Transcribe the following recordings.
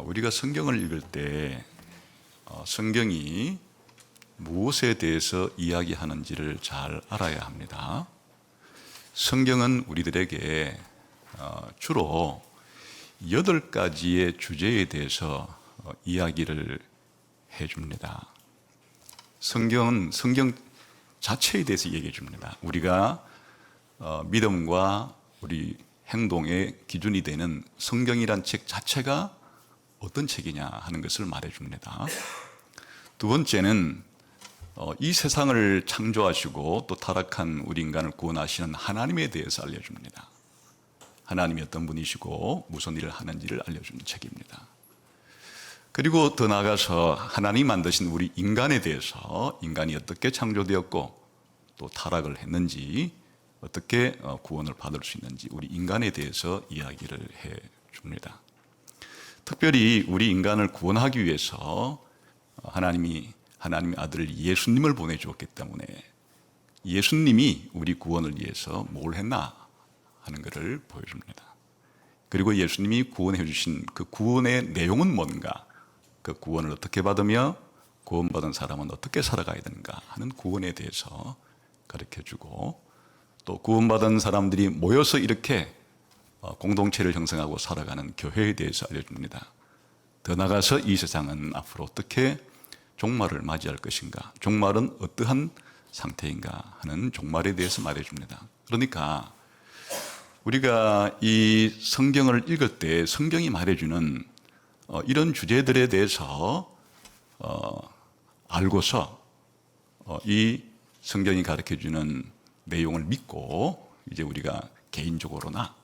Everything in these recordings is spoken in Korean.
우리가 성경을 읽을 때 성경이 무엇에 대해서 이야기하는지를 잘 알아야 합니다. 성경은 우리들에게 주로 8가지의 주제에 대해서 이야기를 해줍니다. 성경은 성경 자체에 대해서 얘기해 줍니다. 우리가 믿음과 우리 행동의 기준이 되는 성경이란 책 자체가 어떤 책이냐 하는 것을 말해 줍니다. 두 번째는 이 세상을 창조하시고 또 타락한 우리 인간을 구원하시는 하나님에 대해서 알려줍니다. 하나님이 어떤 분이시고 무슨 일을 하는지를 알려주는 책입니다. 그리고 더 나아가서 하나님이 만드신 우리 인간에 대해서 인간이 어떻게 창조되었고 또 타락을 했는지 어떻게 구원을 받을 수 있는지 우리 인간에 대해서 이야기를 해 줍니다. 특별히 우리 인간을 구원하기 위해서 하나님의 아들 예수님을 보내주었기 때문에 예수님이 우리 구원을 위해서 뭘 했나 하는 것을 보여줍니다. 그리고 예수님이 구원해 주신 그 구원의 내용은 뭔가, 그 구원을 어떻게 받으며 구원받은 사람은 어떻게 살아가야 되는가 하는 구원에 대해서 가르쳐주고, 또 구원받은 사람들이 모여서 이렇게 공동체를 형성하고 살아가는 교회에 대해서 알려줍니다. 더 나아가서 이 세상은 앞으로 어떻게 종말을 맞이할 것인가, 종말은 어떠한 상태인가 하는 종말에 대해서 말해줍니다. 그러니까 우리가 이 성경을 읽을 때 성경이 말해주는 이런 주제들에 대해서 알고서 이 성경이 가르쳐주는 내용을 믿고 이제 우리가 개인적으로나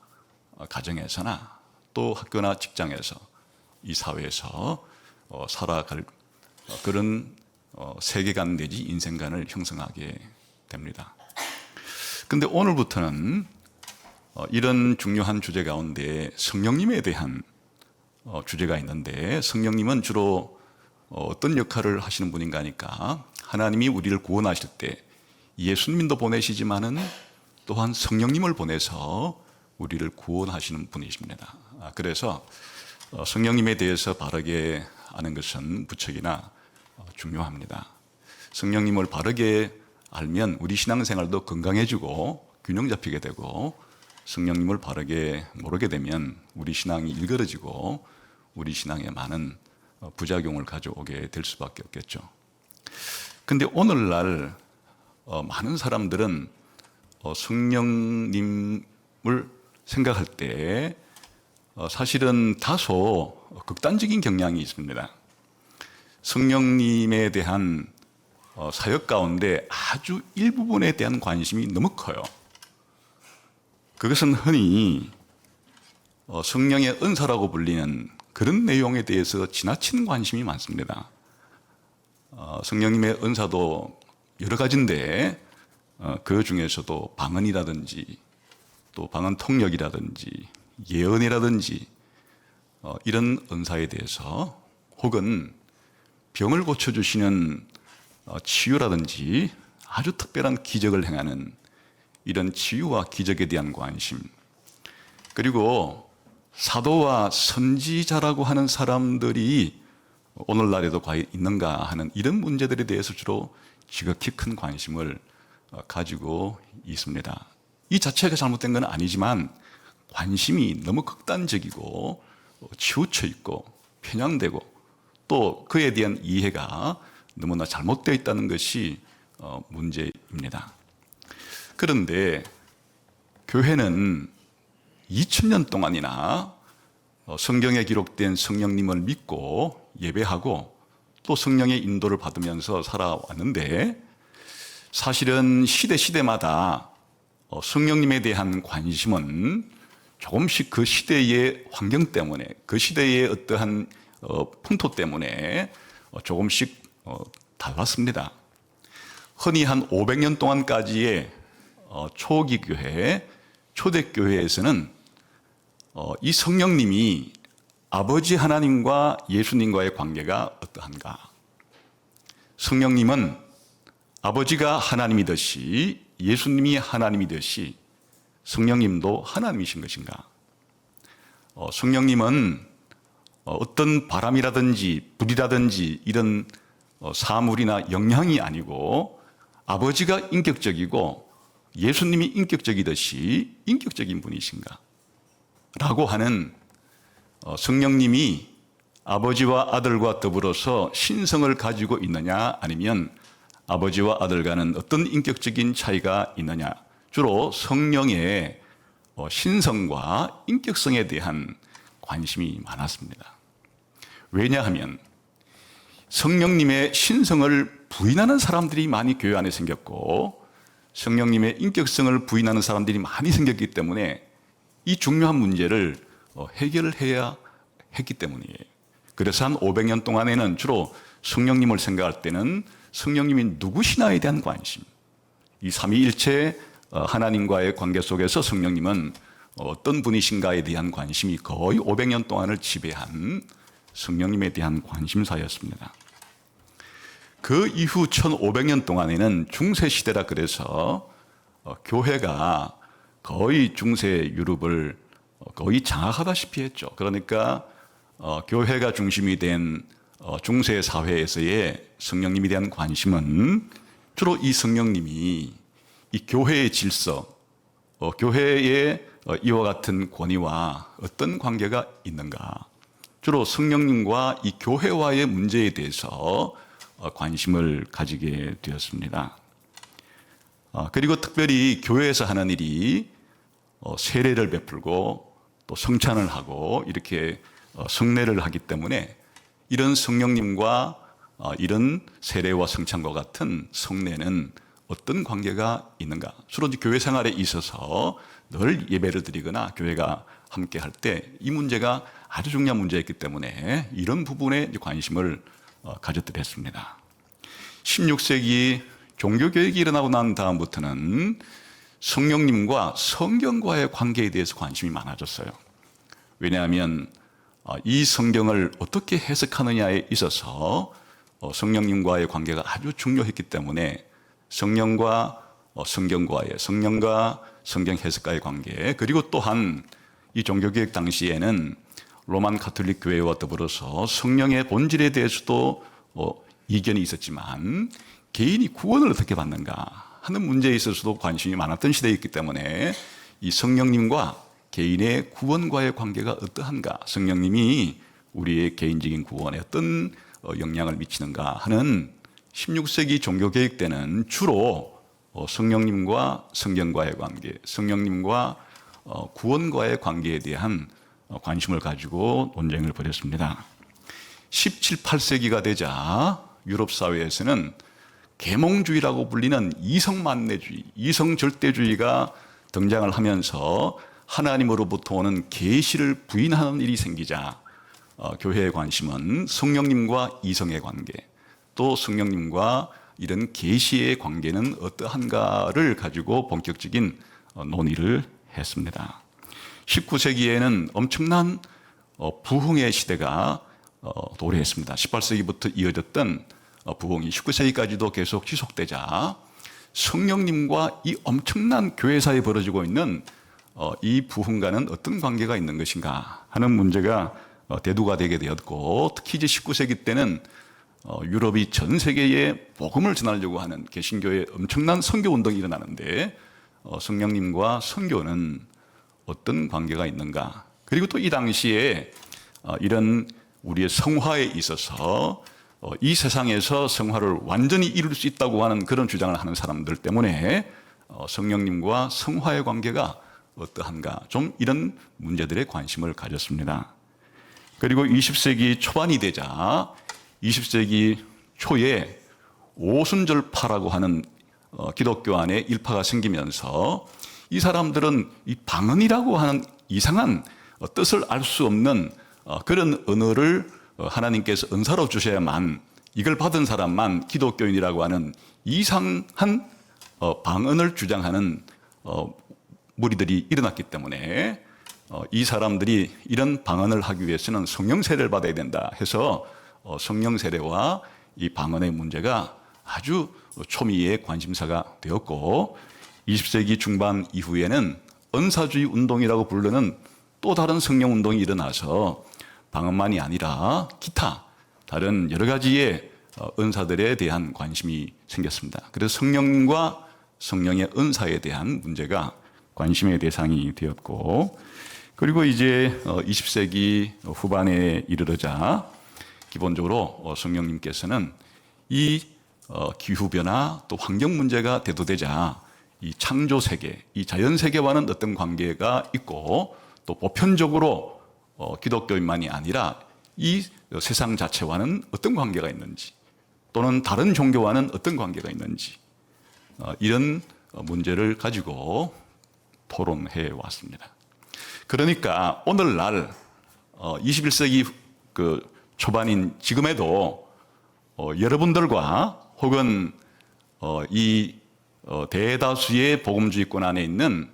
가정에서나 또 학교나 직장에서 이 사회에서 살아갈 그런 세계관 내지 인생관을 형성하게 됩니다. 그런데 오늘부터는 이런 중요한 주제 가운데 성령님에 대한 주제가 있는데, 성령님은 주로 어떤 역할을 하시는 분인가 하니까 하나님이 우리를 구원하실 때 예수님도 보내시지만은 또한 성령님을 보내서 우리를 구원하시는 분이십니다. 그래서 성령님에 대해서 바르게 아는 것은 무척이나 중요합니다. 성령님을 바르게 알면 우리 신앙생활도 건강해지고 균형 잡히게 되고, 성령님을 바르게 모르게 되면 우리 신앙이 일그러지고 우리 신앙에 많은 부작용을 가져오게 될 수밖에 없겠죠. 그런데 오늘날 많은 사람들은 성령님을 생각할 때 사실은 다소 극단적인 경향이 있습니다. 성령님에 대한 사역 가운데 아주 일부분에 대한 관심이 너무 커요. 그것은 흔히 성령의 은사라고 불리는 그런 내용에 대해서 지나친 관심이 많습니다. 성령님의 은사도 여러 가지인데 그 중에서도 방언이라든지 또 방언 통역이라든지 예언이라든지 이런 은사에 대해서, 혹은 병을 고쳐주시는 치유라든지 아주 특별한 기적을 행하는 이런 치유와 기적에 대한 관심, 그리고 사도와 선지자라고 하는 사람들이 오늘날에도 과연 있는가 하는 이런 문제들에 대해서 주로 지극히 큰 관심을 가지고 있습니다. 이 자체가 잘못된 건 아니지만 관심이 너무 극단적이고 치우쳐 있고 편향되고 또 그에 대한 이해가 너무나 잘못되어 있다는 것이 문제입니다. 그런데 교회는 2000년 동안이나 성경에 기록된 성령님을 믿고 예배하고 또 성령의 인도를 받으면서 살아왔는데, 사실은 시대마다 성령님에 대한 관심은 조금씩 그 시대의 환경 때문에, 그 시대의 어떠한 풍토 때문에 조금씩 달랐습니다. 흔히 한 500년 동안까지의 초기 교회, 초대교회에서는 이 성령님이 아버지 하나님과 예수님과의 관계가 어떠한가? 성령님은 아버지가 하나님이듯이 예수님이 하나님이듯이 성령님도 하나님이신 것인가? 성령님은 어떤 바람이라든지 불이라든지 이런 사물이나 영향이 아니고 아버지가 인격적이고 예수님이 인격적이듯이 인격적인 분이신가? 라고 하는 성령님이 아버지와 아들과 더불어서 신성을 가지고 있느냐 아니면 아버지와 아들과는 어떤 인격적인 차이가 있느냐, 주로 성령의 신성과 인격성에 대한 관심이 많았습니다. 왜냐하면 성령님의 신성을 부인하는 사람들이 많이 교회 안에 생겼고 성령님의 인격성을 부인하는 사람들이 많이 생겼기 때문에 이 중요한 문제를 해결을 해야 했기 때문이에요. 그래서 한 500년 동안에는 주로 성령님을 생각할 때는 성령님이 누구시나에 대한 관심, 이 삼위일체 하나님과의 관계 속에서 성령님은 어떤 분이신가에 대한 관심이 거의 500년 동안을 지배한 성령님에 대한 관심사였습니다. 그 이후 1500년 동안에는 중세시대라 그래서 교회가 거의 중세 유럽을 거의 장악하다시피 했죠. 그러니까 교회가 중심이 된 중세 사회에서의 성령님에 대한 관심은 주로 이 성령님이 이 교회의 질서, 교회의 이와 같은 권위와 어떤 관계가 있는가, 주로 성령님과 이 교회와의 문제에 대해서 관심을 가지게 되었습니다. 그리고 특별히 교회에서 하는 일이 세례를 베풀고 또 성찬을 하고 이렇게 성례를 하기 때문에 이런 성령님과 이런 세례와 성찬과 같은 성례는 어떤 관계가 있는가? 주로 이제 교회 생활에 있어서 늘 예배를 드리거나 교회가 함께 할 때 이 문제가 아주 중요한 문제였기 때문에 이런 부분에 관심을 가졌더랬습니다. 16세기 종교개혁이 일어나고 난 다음부터는 성령님과 성경과의 관계에 대해서 관심이 많아졌어요. 왜냐하면 이 성경을 어떻게 해석하느냐에 있어서 성령님과의 관계가 아주 중요했기 때문에 성령과 성경과의, 성령과 성경 해석가의 관계, 그리고 또한 이 종교개혁 당시에는 로만 가톨릭 교회와 더불어서 성령의 본질에 대해서도 이견이 있었지만 개인이 구원을 어떻게 받는가 하는 문제에 있어서도 관심이 많았던 시대였기 때문에 이 성령님과 개인의 구원과의 관계가 어떠한가, 성령님이 우리의 개인적인 구원에 어떤 영향을 미치는가 하는 16세기 종교개혁 때는 주로 성령님과 성경과의 관계, 성령님과 구원과의 관계에 대한 관심을 가지고 논쟁을 벌였습니다. 17, 18세기가 되자 유럽 사회에서는 계몽주의라고 불리는 이성만내주의, 이성절대주의가 등장을 하면서 하나님으로부터 오는 계시를 부인하는 일이 생기자 교회의 관심은 성령님과 이성의 관계, 또 성령님과 이런 계시의 관계는 어떠한가를 가지고 본격적인 논의를 했습니다. 19세기에는 엄청난 부흥의 시대가 도래했습니다. 18세기부터 이어졌던 부흥이 19세기까지도 계속 지속되자 성령님과 이 엄청난 교회사에 벌어지고 있는 이 부흥과는 어떤 관계가 있는 것인가 하는 문제가 대두가 되게 되었고, 특히 이제 19세기 때는 유럽이 전 세계에 복음을 전하려고 하는 개신교의 엄청난 선교 운동이 일어나는데 성령님과 선교는 어떤 관계가 있는가, 그리고 또 이 당시에 이런 우리의 성화에 있어서 이 세상에서 성화를 완전히 이룰 수 있다고 하는 그런 주장을 하는 사람들 때문에 성령님과 성화의 관계가 어떠한가, 좀 이런 문제들에 관심을 가졌습니다. 그리고 20세기 초반이 되자 20세기 초에 오순절파라고 하는 기독교 안에 일파가 생기면서 이 사람들은 이 방언이라고 하는 이상한 뜻을 알 수 없는 그런 언어를 하나님께서 은사로 주셔야만, 이걸 받은 사람만 기독교인이라고 하는 이상한 방언을 주장하는 무리들이 일어났기 때문에 이 사람들이 이런 방언을 하기 위해서는 성령 세례를 받아야 된다 해서 성령 세례와 이 방언의 문제가 아주 초미의 관심사가 되었고, 20세기 중반 이후에는 은사주의 운동이라고 부르는 또 다른 성령 운동이 일어나서 방언만이 아니라 기타 다른 여러 가지의 은사들에 대한 관심이 생겼습니다. 그래서 성령과 성령의 은사에 대한 문제가 관심의 대상이 되었고, 그리고 이제 20세기 후반에 이르러자 기본적으로 성령님께서는 이 기후변화 또 환경 문제가 대두되자 이 창조 세계, 이 자연 세계와는 어떤 관계가 있고, 또 보편적으로 기독교인만이 아니라 이 세상 자체와는 어떤 관계가 있는지, 또는 다른 종교와는 어떤 관계가 있는지, 이런 문제를 가지고 토론해 왔습니다. 그러니까 오늘날 21세기 그 초반인 지금에도 여러분들과 혹은 이 대다수의 복음주의권 안에 있는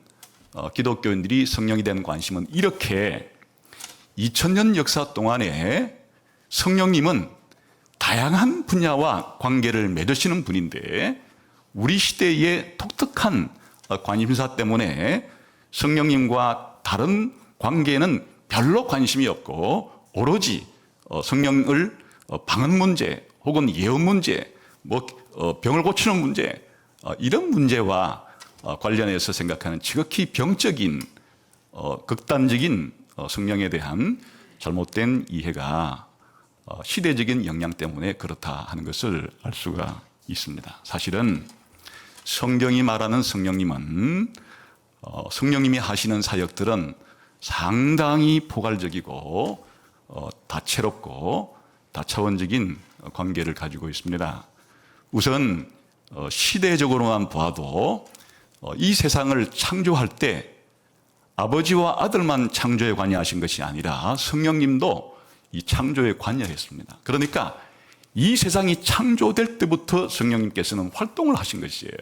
기독교인들이 성령에 대한 관심은 이렇게 2000년 역사 동안에 성령님은 다양한 분야와 관계를 맺으시는 분인데, 우리 시대의 독특한 관심사 때문에 성령님과 다른 관계에는 별로 관심이 없고, 오로지 성령을 방언 문제 혹은 예언 문제, 병을 고치는 문제, 이런 문제와 관련해서 생각하는 지극히 병적인 극단적인 성령에 대한 잘못된 이해가 시대적인 영향 때문에 그렇다 하는 것을 알 수가 있습니다. 사실은 성경이 말하는 성령님은 성령님이 하시는 사역들은 상당히 포괄적이고 다채롭고 다차원적인 관계를 가지고 있습니다. 우선 시대적으로만 봐도 이 세상을 창조할 때 아버지와 아들만 창조에 관여하신 것이 아니라 성령님도 이 창조에 관여했습니다. 그러니까 이 세상이 창조될 때부터 성령님께서는 활동을 하신 것이에요.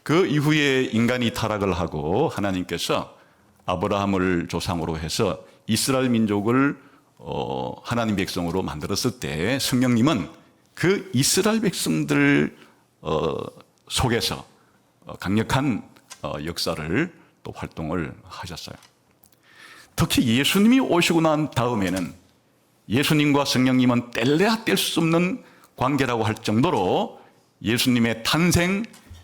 그 이후에 인간이 타락을 하고 하나님께서 아브라함을 조상으로 해서 이스라엘 민족을 하나님 백성으로 만들었을 때 성령님은 그 이스라엘 백성들 속에서 강력한 역사를 또 활동을 하셨어요. 특히 예수님이 오시고 난 다음에는 예수님과 성령님은 뗄래야 뗄 수 없는 관계라고 할 정도로 예수님의 탄생,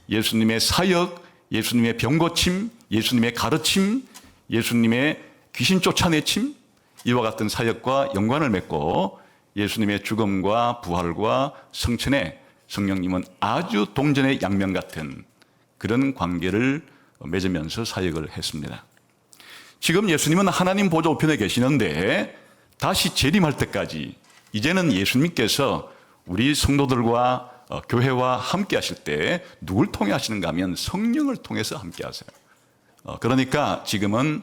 예수님의 사역, 예수님의 병고침, 예수님의 가르침, 예수님의 귀신 쫓아내침, 이와 같은 사역과 연관을 맺고 예수님의 죽음과 부활과 성천에 성령님은 아주 동전의 양면 같은 그런 관계를 맺으면서 사역을 했습니다. 지금 예수님은 하나님 보좌 우편에 계시는데 다시 재림할 때까지 이제는 예수님께서 우리 성도들과 교회와 함께 하실 때 누굴 통해 하시는가 하면 성령을 통해서 함께 하세요. 그러니까 지금은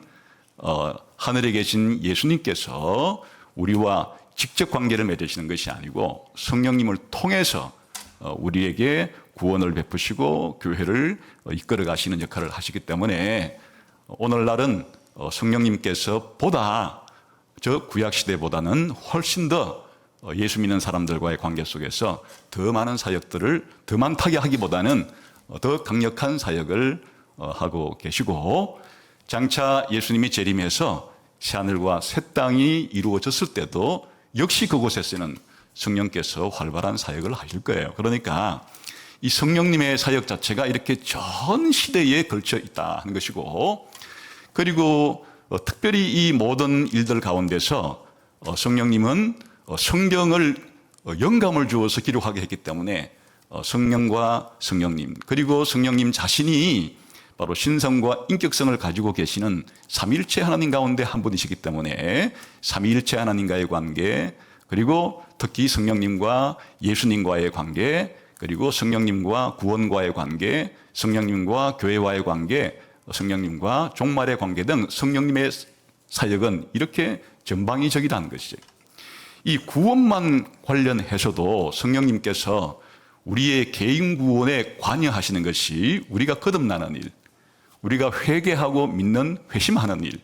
하늘에 계신 예수님께서 우리와 직접 관계를 맺으시는 것이 아니고 성령님을 통해서 우리에게 구원을 베푸시고 교회를 이끌어 가시는 역할을 하시기 때문에 오늘날은 성령님께서 보다 저 구약시대보다는 훨씬 더 예수 믿는 사람들과의 관계 속에서 더 많은 사역들을 더 많다게 하기보다는 더 강력한 사역을 하고 계시고, 장차 예수님이 재림해서 새하늘과 새 땅이 이루어졌을 때도 역시 그곳에서는 성령께서 활발한 사역을 하실 거예요. 그러니까 이 성령님의 사역 자체가 이렇게 전 시대에 걸쳐 있다는 것이고, 그리고 특별히 이 모든 일들 가운데서 성령님은 성경을 영감을 주어서 기록하게 했기 때문에 성령과 성령님, 그리고 성령님 자신이 바로 신성과 인격성을 가지고 계시는 삼위일체 하나님 가운데 한 분이시기 때문에 삼위일체 하나님과의 관계, 그리고 특히 성령님과 예수님과의 관계, 그리고 성령님과 구원과의 관계, 성령님과 교회와의 관계, 성령님과 종말의 관계 등 성령님의 사역은 이렇게 전방위적이라는 것이죠. 이 구원만 관련해서도 성령님께서 우리의 개인 구원에 관여하시는 것이 우리가 거듭나는 일, 우리가 회개하고 믿는 회심하는 일,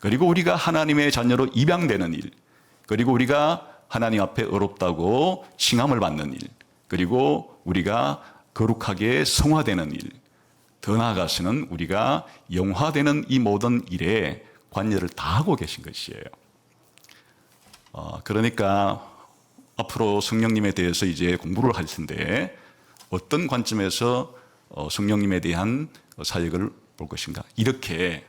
그리고 우리가 하나님의 자녀로 입양되는 일, 그리고 우리가 하나님 앞에 의롭다고 칭함을 받는 일, 그리고 우리가 거룩하게 성화되는 일, 더 나아가서는 우리가 영화되는 이 모든 일에 관여를 다 하고 계신 것이에요. 그러니까 앞으로 성령님에 대해서 이제 공부를 할 텐데 어떤 관점에서 성령님에 대한 사역을 볼 것인가. 이렇게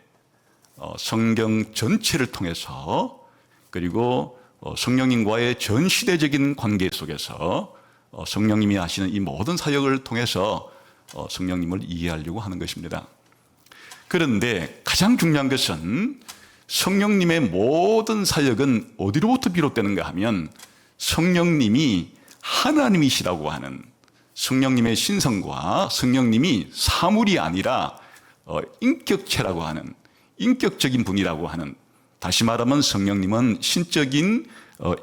성경 전체를 통해서 그리고 성령님과의 전 시대적인 관계 속에서 성령님이 하시는 이 모든 사역을 통해서 성령님을 이해하려고 하는 것입니다. 그런데 가장 중요한 것은 성령님의 모든 사역은 어디로부터 비롯되는가 하면 성령님이 하나님이시라고 하는 성령님의 신성과 성령님이 사물이 아니라 인격체라고 하는 인격적인 분이라고 하는, 다시 말하면 성령님은 신적인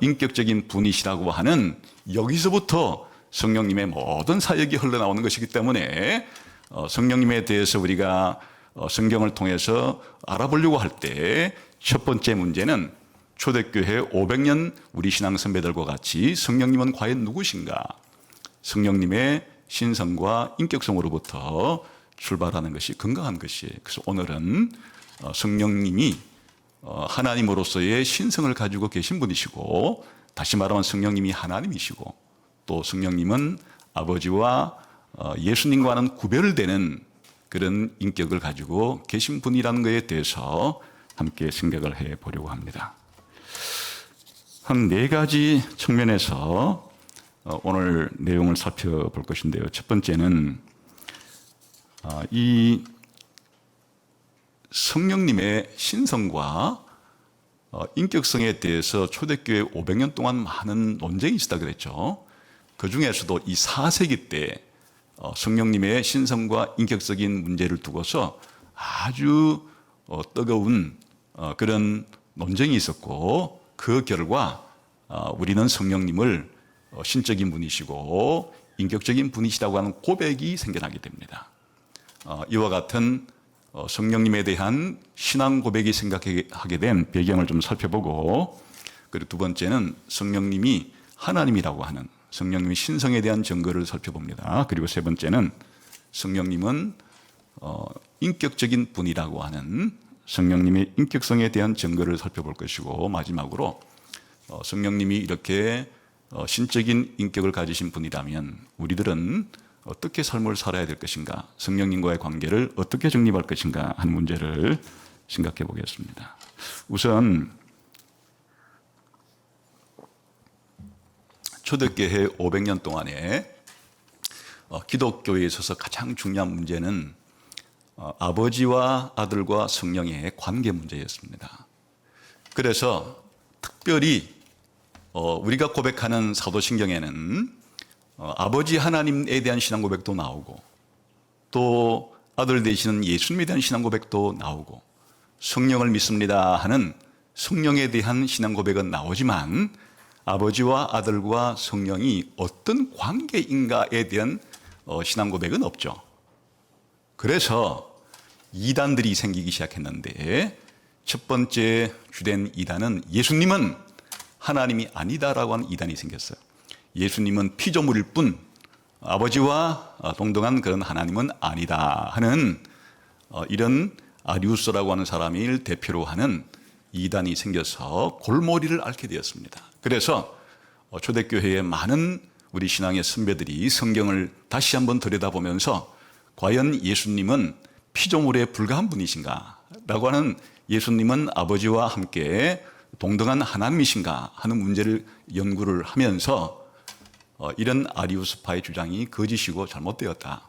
인격적인 분이시라고 하는, 여기서부터 성령님의 모든 사역이 흘러나오는 것이기 때문에 성령님에 대해서 우리가 성경을 통해서 알아보려고 할 때 첫 번째 문제는 초대교회 500년 우리 신앙 선배들과 같이 성령님은 과연 누구신가? 성령님의 신성과 인격성으로부터 출발하는 것이 건강한 것이에요. 그래서 오늘은 성령님이 하나님으로서의 신성을 가지고 계신 분이시고, 다시 말하면 성령님이 하나님이시고, 또 성령님은 아버지와 예수님과는 구별되는 그런 인격을 가지고 계신 분이라는 것에 대해서 함께 생각을 해 보려고 합니다. 한 4가지 측면에서 오늘 내용을 살펴볼 것인데요. 첫 번째는 이 성령님의 신성과 인격성에 대해서 초대교회 500년 동안 많은 논쟁이 있었다 그랬죠. 그 중에서도 이 4세기 때 성령님의 신성과 인격적인 문제를 두고서 아주 뜨거운 그런 논쟁이 있었고, 그 결과 우리는 성령님을 신적인 분이시고 인격적인 분이시라고 하는 고백이 생겨나게 됩니다. 이와 같은 성령님에 대한 신앙 고백이 생각하게 된 배경을 좀 살펴보고, 그리고 두 번째는 성령님이 하나님이라고 하는 성령님의 신성에 대한 증거를 살펴봅니다. 그리고 세 번째는 성령님은 인격적인 분이라고 하는 성령님의 인격성에 대한 증거를 살펴볼 것이고, 마지막으로 성령님이 이렇게 신적인 인격을 가지신 분이라면 우리들은 어떻게 삶을 살아야 될 것인가, 성령님과의 관계를 어떻게 정립할 것인가 하는 문제를 생각해 보겠습니다. 우선 초대교회 500년 동안에 기독교에 있어서 가장 중요한 문제는 아버지와 아들과 성령의 관계 문제였습니다. 그래서 특별히 우리가 고백하는 사도신경에는 아버지 하나님에 대한 신앙 고백도 나오고, 또 아들 되시는 예수님에 대한 신앙 고백도 나오고, 성령을 믿습니다 하는 성령에 대한 신앙 고백은 나오지만 아버지와 아들과 성령이 어떤 관계인가에 대한 신앙 고백은 없죠. 그래서 이단들이 생기기 시작했는데, 첫 번째 주된 이단은 예수님은 하나님이 아니다라고 하는 이단이 생겼어요. 예수님은 피조물일 뿐 아버지와 동등한 그런 하나님은 아니다 하는 이런 아리우스라고 하는 사람을 대표로 하는 이단이 생겨서 골머리를 앓게 되었습니다. 그래서 초대교회의 많은 우리 신앙의 선배들이 성경을 다시 한번 들여다보면서 과연 예수님은 피조물에 불과한 분이신가 라고 하는, 예수님은 아버지와 함께 동등한 하나님이신가 하는 문제를 연구를 하면서 이런 아리우스파의 주장이 거짓이고 잘못되었다.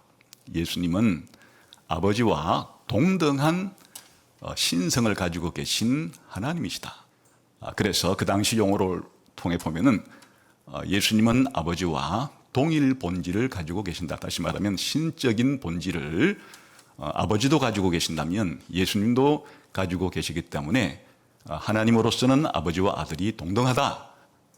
예수님은 아버지와 동등한 신성을 가지고 계신 하나님이시다. 그래서 그 당시 용어를 통해 보면은 예수님은 아버지와 동일 본질을 가지고 계신다. 다시 말하면 신적인 본질을 아버지도 가지고 계신다면 예수님도 가지고 계시기 때문에 하나님으로서는 아버지와 아들이 동등하다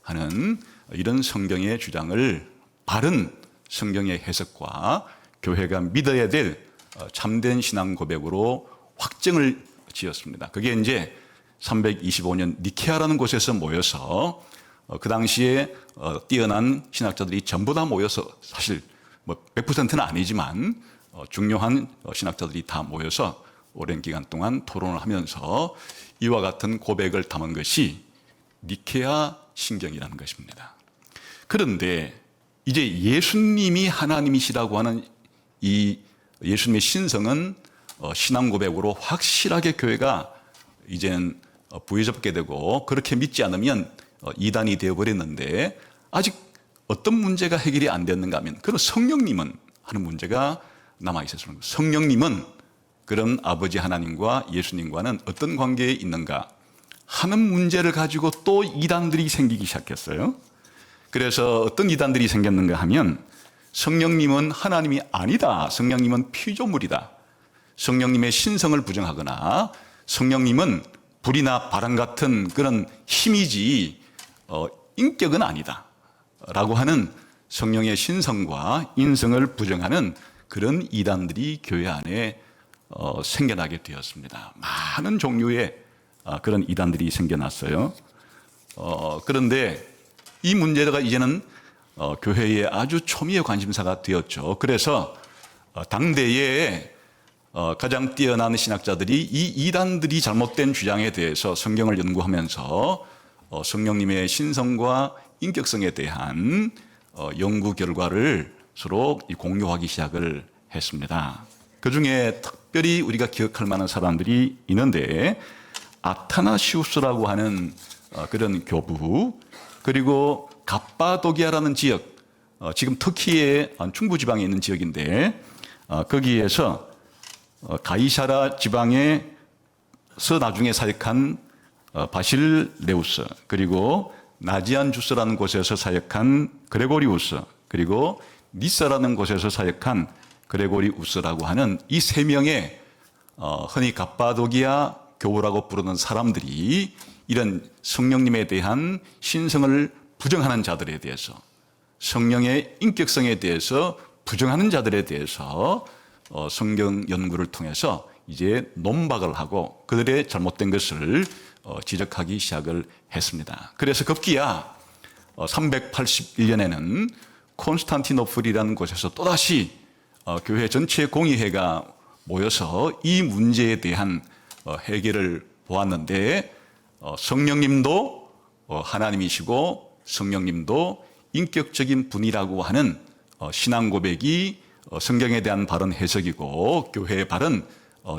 하는 이런 성경의 주장을 바른 성경의 해석과 교회가 믿어야 될 참된 신앙 고백으로 확정을 지었습니다. 그게 이제 325년 니케아라는 곳에서 모여서 그 당시에 뛰어난 신학자들이 전부 다 모여서, 사실 뭐 100%는 아니지만 중요한 신학자들이 다 모여서 오랜 기간 동안 토론을 하면서 이와 같은 고백을 담은 것이 니케아 신경이라는 것입니다. 그런데 이제 예수님이 하나님이시라고 하는 이 예수님의 신성은 신앙 고백으로 확실하게 교회가 이제는 부여잡게 되고, 그렇게 믿지 않으면 이단이 되어버렸는데, 아직 어떤 문제가 해결이 안 됐는가 하면 그런 성령님은 하는 문제가 남아있었습니다 성령님은 그런 아버지 하나님과 예수님과는 어떤 관계에 있는가 하는 문제를 가지고 또 이단들이 생기기 시작했어요. 그래서 어떤 이단들이 생겼는가 하면, 성령님은 하나님이 아니다, 성령님은 피조물이다, 성령님의 신성을 부정하거나 성령님은 불이나 바람 같은 그런 힘이지 인격은 아니다 라고 하는 성령의 신성과 인성을 부정하는 그런 이단들이 교회 안에 생겨나게 되었습니다. 많은 종류의 그런 이단들이 생겨났어요. 그런데 이 문제가 이제는 교회의 아주 초미의 관심사가 되었죠. 그래서 당대에 가장 뛰어난 신학자들이 이 이단들이 잘못된 주장에 대해서 성경을 연구하면서 성령님의 신성과 인격성에 대한 연구 결과를 서로 공유하기 시작을 했습니다. 그 중에 특별히 우리가 기억할 만한 사람들이 있는데, 아타나시우스라고 하는 그런 교부, 그리고 갑바도기아라는 지역, 지금 터키의 중부지방에 있는 지역인데, 거기에서 가이사라 지방에서 나중에 사역한 바실레우스, 그리고 나지안주스라는 곳에서 사역한 그레고리우스, 그리고 니사라는 곳에서 사역한 그레고리우스라고 하는 이 세 명의 흔히 갑바도기아 교우라고 부르는 사람들이 이런 성령님에 대한 신성을 부정하는 자들에 대해서, 성령의 인격성에 대해서 부정하는 자들에 대해서 성경 연구를 통해서 이제 논박을 하고 그들의 잘못된 것을 지적하기 시작을 했습니다. 그래서 급기야 381년에는 콘스탄티노플이라는 곳에서 또다시 교회 전체 공의회가 모여서 이 문제에 대한 해결을 보았는데, 성령님도 하나님이시고 성령님도 인격적인 분이라고 하는 신앙 고백이 성경에 대한 바른 해석이고 교회의 바른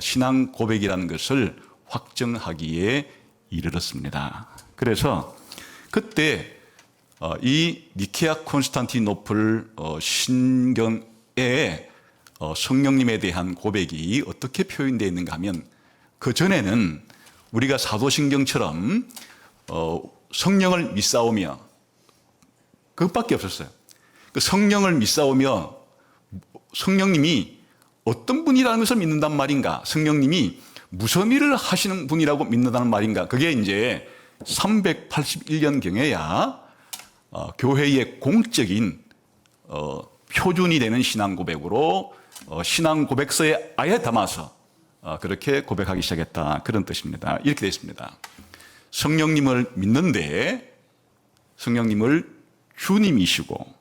신앙 고백이라는 것을 확정하기에 이르렀습니다. 그래서 그때 이 니케아 콘스탄티노플 신경에 성령님에 대한 고백이 어떻게 표현되어 있는가 하면, 그 전에는 우리가 사도신경처럼 성령을 믿사오며, 그것밖에 없었어요. 그 성령을 믿사오며 성령님이 어떤 분이라는 것을 믿는단 말인가, 성령님이 무슨 일을 하시는 분이라고 믿는다는 말인가, 그게 이제 381년경에야 교회의 공적인 표준이 되는 신앙 고백으로 신앙 고백서에 아예 담아서 그렇게 고백하기 시작했다, 그런 뜻입니다. 이렇게 되어 있습니다. 성령님을 믿는데 성령님을 주님이시고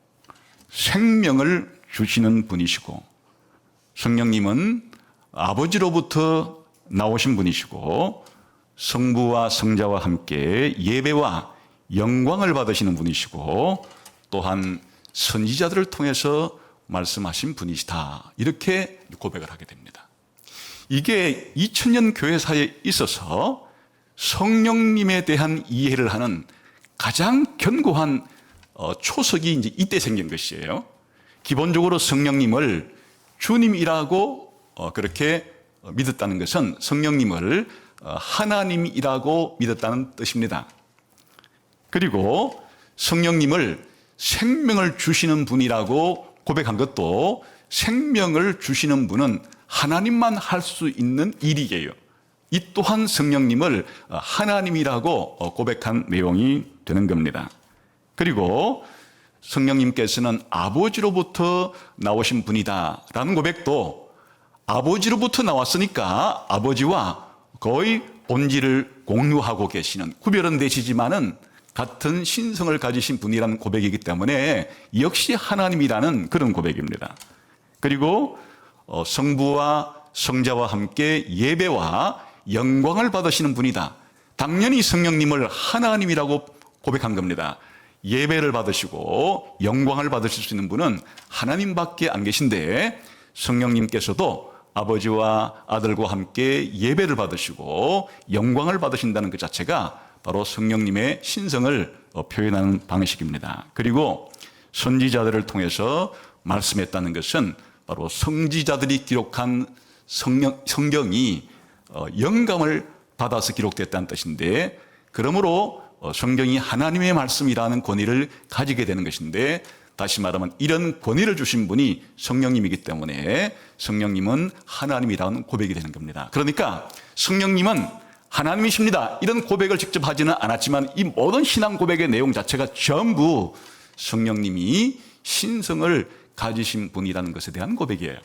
생명을 주시는 분이시고, 성령님은 아버지로부터 나오신 분이시고 성부와 성자와 함께 예배와 영광을 받으시는 분이시고, 또한 선지자들을 통해서 말씀하신 분이시다, 이렇게 고백을 하게 됩니다. 이게 2000년 교회사에 있어서 성령님에 대한 이해를 하는 가장 견고한 초석이 이제 이때 생긴 것이에요. 기본적으로 성령님을 주님이라고 그렇게 믿었다는 것은 성령님을 하나님이라고 믿었다는 뜻입니다. 그리고 성령님을 생명을 주시는 분이라고 고백한 것도, 생명을 주시는 분은 하나님만 할 수 있는 일이에요. 이 또한 성령님을 하나님이라고 고백한 내용이 되는 겁니다. 그리고 성령님께서는 아버지로부터 나오신 분이다라는 고백도, 아버지로부터 나왔으니까 아버지와 거의 본질을 공유하고 계시는, 구별은 되시지만은 같은 신성을 가지신 분이라는 고백이기 때문에 역시 하나님이라는 그런 고백입니다. 그리고 성부와 성자와 함께 예배와 영광을 받으시는 분이다. 당연히 성령님을 하나님이라고 고백한 겁니다. 예배를 받으시고 영광을 받으실 수 있는 분은 하나님밖에 안 계신데 성령님께서도 아버지와 아들과 함께 예배를 받으시고 영광을 받으신다는 그 자체가 바로 성령님의 신성을 표현하는 방식입니다. 그리고 선지자들을 통해서 말씀했다는 것은 바로 선지자들이 기록한 성경이 영감을 받아서 기록됐다는 뜻인데, 그러므로 성경이 하나님의 말씀이라는 권위를 가지게 되는 것인데, 다시 말하면 이런 권위를 주신 분이 성령님이기 때문에 성령님은 하나님이라는 고백이 되는 겁니다. 그러니까 성령님은 하나님이십니다, 이런 고백을 직접 하지는 않았지만 이 모든 신앙 고백의 내용 자체가 전부 성령님이 신성을 가지신 분이라는 것에 대한 고백이에요.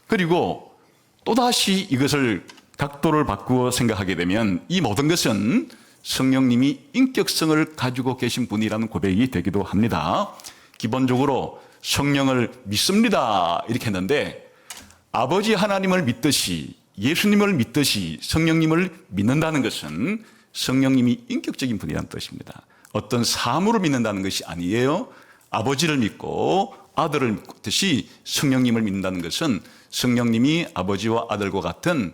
그리고 또다시 이것을 각도를 바꾸어 생각하게 되면 이 모든 것은 성령님이 인격성을 가지고 계신 분이라는 고백이 되기도 합니다. 기본적으로 성령을 믿습니다 이렇게 했는데, 아버지 하나님을 믿듯이 예수님을 믿듯이 성령님을 믿는다는 것은 성령님이 인격적인 분이라는 뜻입니다. 어떤 사물을 믿는다는 것이 아니에요. 아버지를 믿고 아들을 믿듯이 성령님을 믿는다는 것은 성령님이 아버지와 아들과 같은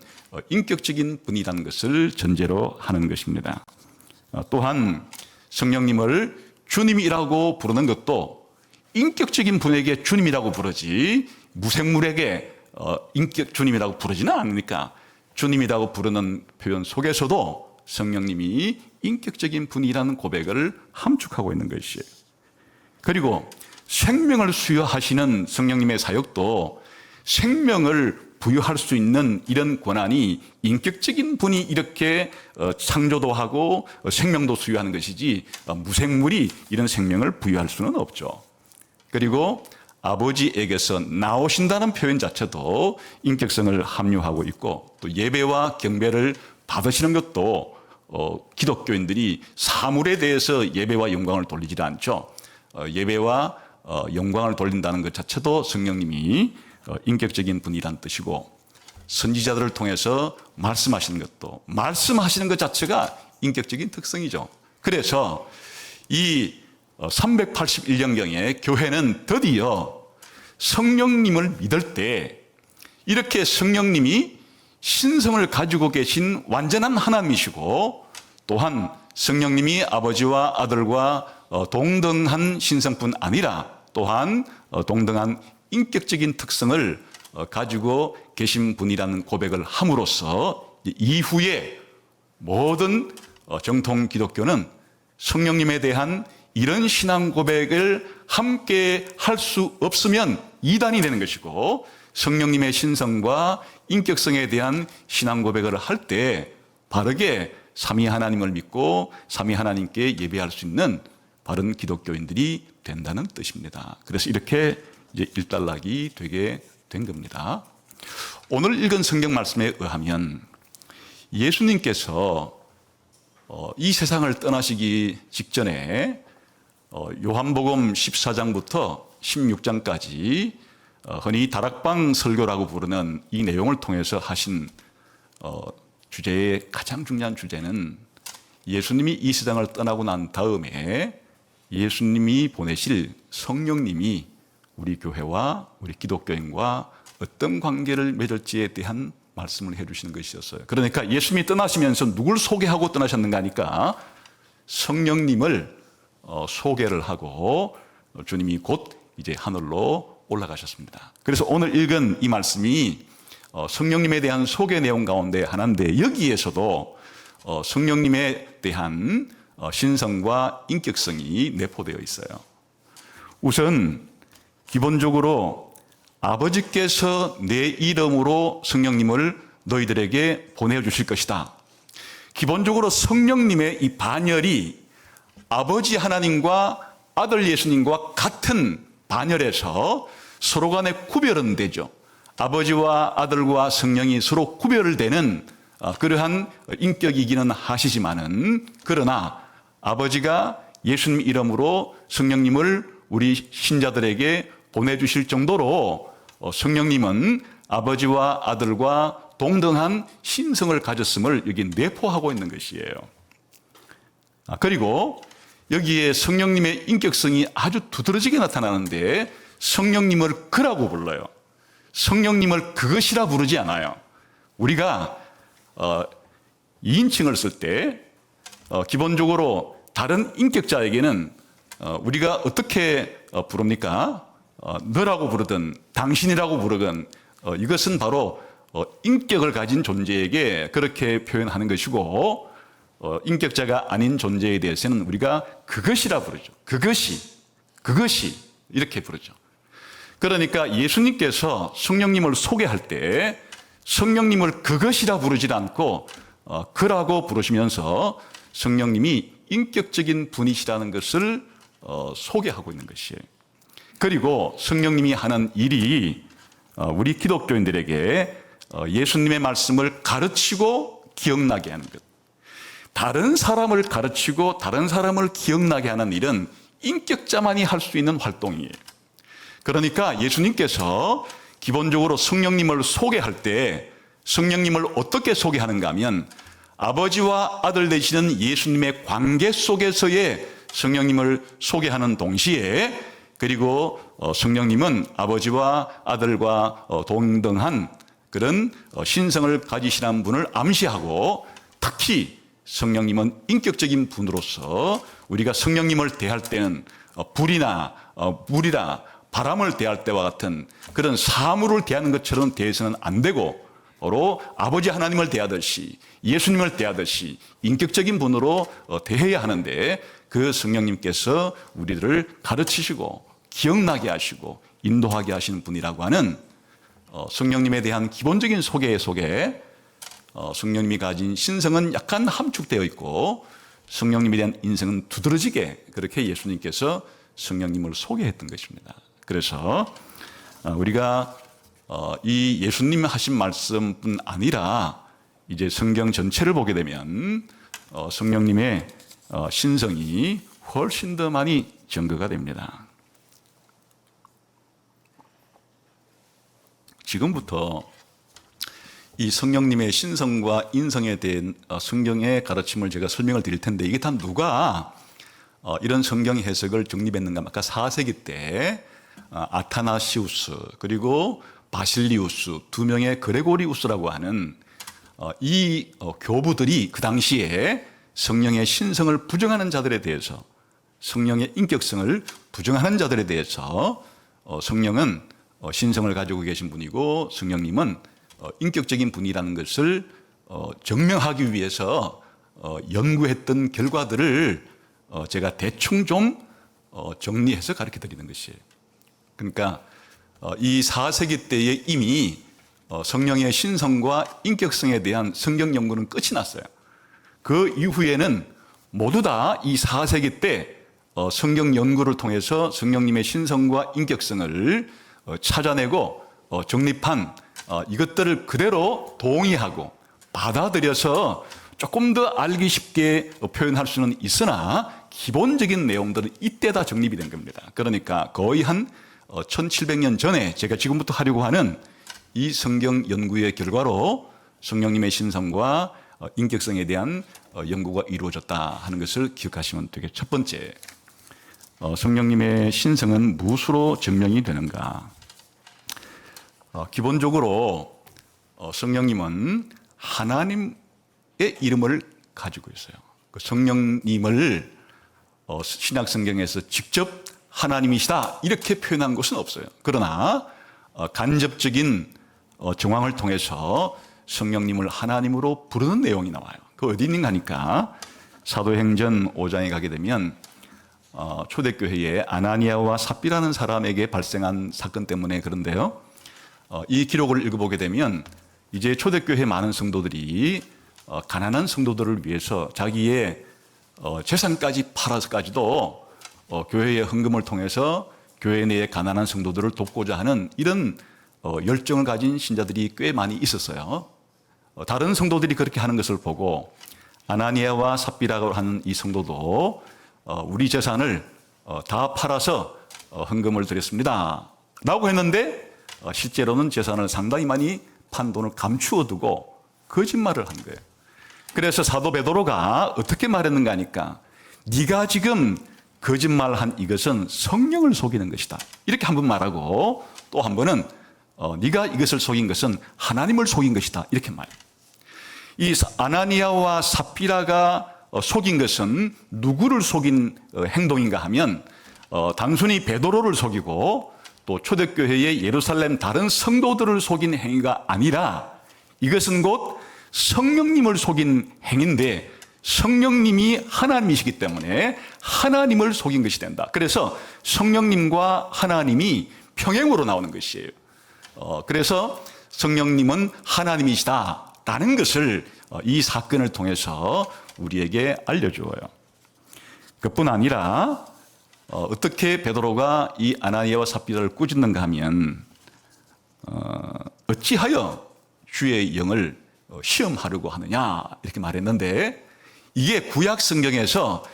인격적인 분이라는 것을 전제로 하는 것입니다. 또한 성령님을 주님이라고 부르는 것도 인격적인 분에게 주님이라고 부르지 무생물에게 인격 주님이라고 부르지는 않으니까 주님이라고 부르는 표현 속에서도 성령님이 인격적인 분이라는 고백을 함축하고 있는 것이에요. 그리고 생명을 수여하시는 성령님의 사역도 생명을 부여할 수 있는 이런 권한이 인격적인 분이 이렇게 창조도 하고 생명도 수여하는 것이지 무생물이 이런 생명을 부여할 수는 없죠. 그리고 아버지에게서 나오신다는 표현 자체도 인격성을 함유하고 있고, 또 예배와 경배를 받으시는 것도 기독교인들이 사물에 대해서 예배와 영광을 돌리지 않죠. 예배와 영광을 돌린다는 것 자체도 성령님이 인격적인 분이란 뜻이고, 선지자들을 통해서 말씀하시는 것도 말씀하시는 것 자체가 인격적인 특성이죠. 그래서 이 381년경에 교회는 드디어 성령님을 믿을 때 이렇게 성령님이 신성을 가지고 계신 완전한 하나님이시고, 또한 성령님이 아버지와 아들과 동등한 신성뿐 아니라 또한 동등한 인격적인 특성을 가지고 계신 분이라는 고백을 함으로써 이후에 모든 정통 기독교는 성령님에 대한 이런 신앙 고백을 함께 할 수 없으면 이단이 되는 것이고, 성령님의 신성과 인격성에 대한 신앙 고백을 할 때 바르게 삼위 하나님을 믿고 삼위 하나님께 예배할 수 있는 바른 기독교인들이 된다는 뜻입니다. 그래서 이렇게 이제 일단락이 되게 된 겁니다. 오늘 읽은 성경 말씀에 의하면 예수님께서 이 세상을 떠나시기 직전에 요한복음 14장부터 16장까지 흔히 다락방 설교라고 부르는 이 내용을 통해서 하신 주제의 가장 중요한 주제는 예수님이 이 세상을 떠나고 난 다음에 예수님이 보내실 성령님이 우리 교회와 우리 기독교인과 어떤 관계를 맺을지에 대한 말씀을 해주시는 것이었어요. 그러니까 예수님이 떠나시면서 누굴 소개하고 떠나셨는가 하니까 성령님을 소개를 하고 주님이 곧 이제 하늘로 올라가셨습니다. 그래서 오늘 읽은 이 말씀이 성령님에 대한 소개 내용 가운데 하나인데, 여기에서도 성령님에 대한 신성과 인격성이 내포되어 있어요. 우선 기본적으로 아버지께서 내 이름으로 성령님을 너희들에게 보내주실 것이다. 기본적으로 성령님의 이 반열이 아버지 하나님과 아들 예수님과 같은 반열에서 서로 간에 구별은 되죠. 아버지와 아들과 성령이 서로 구별되는 그러한 인격이기는 하시지만은, 그러나 아버지가 예수님 이름으로 성령님을 우리 신자들에게 보내주실 정도로 성령님은 아버지와 아들과 동등한 신성을 가졌음을 여기 내포하고 있는 것이에요. 그리고 여기에 성령님의 인격성이 아주 두드러지게 나타나는데 성령님을 그라고 불러요. 성령님을 그것이라 부르지 않아요. 우리가 2인칭을 쓸 때 기본적으로 다른 인격자에게는 우리가 어떻게 부릅니까? 너라고 부르든 당신이라고 부르든 이것은 바로 인격을 가진 존재에게 그렇게 표현하는 것이고 인격자가 아닌 존재에 대해서는 우리가 그것이라 부르죠. 그것이 이렇게 부르죠. 그러니까 예수님께서 성령님을 소개할 때 성령님을 그것이라 부르지 않고 그라고 부르시면서 성령님이 인격적인 분이시라는 것을 소개하고 있는 것이에요. 그리고 성령님이 하는 일이 우리 기독교인들에게 예수님의 말씀을 가르치고 기억나게 하는 것. 다른 사람을 가르치고 다른 사람을 기억나게 하는 일은 인격자만이 할 수 있는 활동이에요. 그러니까 예수님께서 기본적으로 성령님을 소개할 때 성령님을 어떻게 소개하는가 하면 아버지와 아들 되시는 예수님의 관계 속에서의 성령님을 소개하는 동시에 그리고 성령님은 아버지와 아들과 동등한 그런 신성을 가지시는 분을 암시하고 특히 성령님은 인격적인 분으로서 우리가 성령님을 대할 때는 불이나 물이나 바람을 대할 때와 같은 그런 사물을 대하는 것처럼 대해서는 안 되고 바로 아버지 하나님을 대하듯이 예수님을 대하듯이 인격적인 분으로 대해야 하는데 그 성령님께서 우리들을 가르치시고 기억나게 하시고 인도하게 하시는 분이라고 하는 성령님에 대한 기본적인 소개 속에 성령님이 가진 신성은 약간 함축되어 있고 성령님에 대한 인성은 두드러지게 그렇게 예수님께서 성령님을 소개했던 것입니다. 그래서 우리가 이 예수님 하신 말씀뿐 아니라 이제 성경 전체를 보게 되면 성령님의 신성이 훨씬 더 많이 증거가 됩니다. 지금부터 이 성령님의 신성과 인성에 대한 성경의 가르침을 제가 설명을 드릴 텐데 이게 다 누가 이런 성경 해석을 정립했는가? 아까 4세기 때 아타나시우스 그리고 바실리우스 두 명의 그레고리우스라고 하는 이 교부들이 그 당시에 성령의 신성을 부정하는 자들에 대해서 성령의 인격성을 부정하는 자들에 대해서 성령은 신성을 가지고 계신 분이고 성령님은 인격적인 분이라는 것을 증명하기 위해서 연구했던 결과들을 제가 대충 좀 정리해서 가르쳐 드리는 것이에요. 그러니까 이 4세기 때에 이미 성령의 신성과 인격성에 대한 성경 연구는 끝이 났어요. 그 이후에는 모두 다 이 4세기 때 성경 연구를 통해서 성령님의 신성과 인격성을 찾아내고 정립한 이것들을 그대로 동의하고 받아들여서 조금 더 알기 쉽게 표현할 수는 있으나 기본적인 내용들은 이때 다 정립이 된 겁니다. 그러니까 거의 한 1700년 전에 제가 지금부터 하려고 하는 이 성경 연구의 결과로 성령님의 신성과 인격성에 대한 연구가 이루어졌다 하는 것을 기억하시면 되겠죠. 첫 번째, 성령님의 신성은 무엇으로 증명이 되는가? 기본적으로 성령님은 하나님의 이름을 가지고 있어요. 그 성령님을 신약 성경에서 직접 하나님이시다 이렇게 표현한 것은 없어요. 그러나 간접적인 정황을 통해서 성령님을 하나님으로 부르는 내용이 나와요. 그 어디 있는가 하니까 사도행전 5장에 가게 되면 초대교회에 아나니아와 삽비라는 사람에게 발생한 사건 때문에 그런데요. 이 기록을 읽어보게 되면 이제 초대교회 많은 성도들이 가난한 성도들을 위해서 자기의 재산까지 팔아서까지도 교회의 헌금을 통해서 교회 내의 가난한 성도들을 돕고자 하는 이런 열정을 가진 신자들이 꽤 많이 있었어요. 다른 성도들이 그렇게 하는 것을 보고 아나니아와 삽비라고 하는 이 성도도 우리 재산을 다 팔아서 헌금을 드렸습니다 라고 했는데 실제로는 재산을 상당히 많이 판 돈을 감추어 두고 거짓말을 한 거예요. 그래서 사도 베드로가 어떻게 말했는가 하니까 네가 지금 거짓말한 이것은 성령을 속이는 것이다. 이렇게 한 번 말하고 또 한 번은 네가 이것을 속인 것은 하나님을 속인 것이다. 이렇게 말해요. 이 아나니아와 삽비라가 속인 것은 누구를 속인 행동인가 하면 단순히 베드로를 속이고 또 초대교회의 예루살렘 다른 성도들을 속인 행위가 아니라 이것은 곧 성령님을 속인 행위인데 성령님이 하나님이시기 때문에 하나님을 속인 것이 된다. 그래서 성령님과 하나님이 평행으로 나오는 것이에요. 그래서 성령님은 하나님이시다라는 것을 이 사건을 통해서 우리에게 알려주어요. 그뿐 아니라 어떻게 베드로가 이 아나니아와 삽비라를 꾸짖는가 하면 어찌하여 주의 영을 시험하려고 하느냐 이렇게 말했는데 이게 구약 성경에서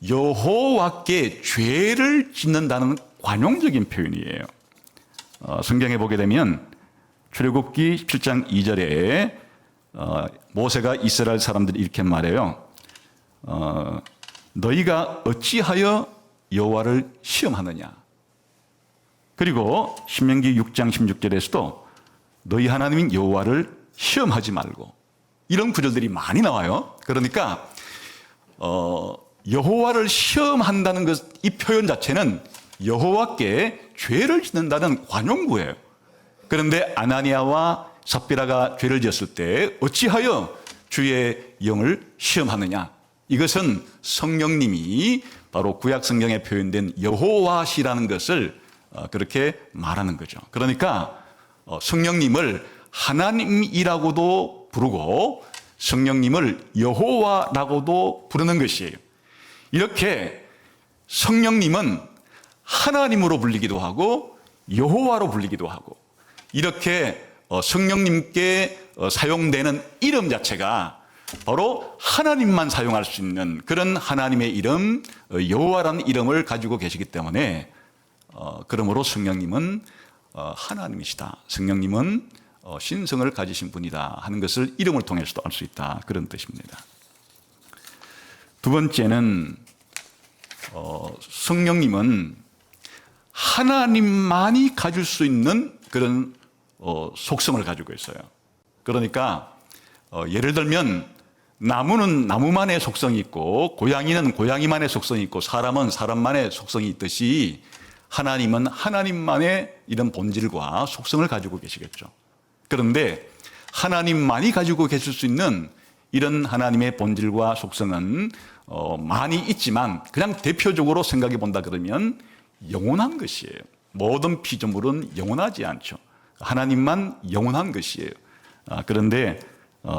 여호와께 죄를 짓는다는 관용적인 표현이에요. 성경에 보게 되면 출애굽기 17장 2절에 모세가 이스라엘 사람들이 이렇게 말해요. 너희가 어찌하여 여호와를 시험하느냐. 그리고 신명기 6장 16절에서도 너희 하나님인 여호와를 시험하지 말고 이런 구절들이 많이 나와요. 그러니까 여호와를 시험한다는 것, 이 표현 자체는 여호와께 죄를 짓는다는 관용구예요. 그런데 아나니아와 삽비라가 죄를 지었을 때 어찌하여 주의 영을 시험하느냐. 이것은 성령님이 바로 구약 성경에 표현된 여호와시라는 것을 그렇게 말하는 거죠. 그러니까 성령님을 하나님이라고도 부르고 성령님을 여호와라고도 부르는 것이에요. 이렇게 성령님은 하나님으로 불리기도 하고 여호와로 불리기도 하고 이렇게 성령님께 사용되는 이름 자체가 바로 하나님만 사용할 수 있는 그런 하나님의 이름 여호와라는 이름을 가지고 계시기 때문에 그러므로 성령님은 하나님이시다. 성령님은 신성을 가지신 분이다 하는 것을 이름을 통해서도 알 수 있다. 그런 뜻입니다. 두 번째는 성령님은 하나님만이 가질 수 있는 그런 속성을 가지고 있어요. 그러니까 예를 들면 나무는 나무만의 속성이 있고 고양이는 고양이만의 속성이 있고 사람은 사람만의 속성이 있듯이 하나님은 하나님만의 이런 본질과 속성을 가지고 계시겠죠. 그런데 하나님만이 가지고 계실 수 있는 이런 하나님의 본질과 속성은 많이 있지만 그냥 대표적으로 생각해 본다 그러면 영원한 것이에요. 모든 피조물은 영원하지 않죠. 하나님만 영원한 것이에요. 그런데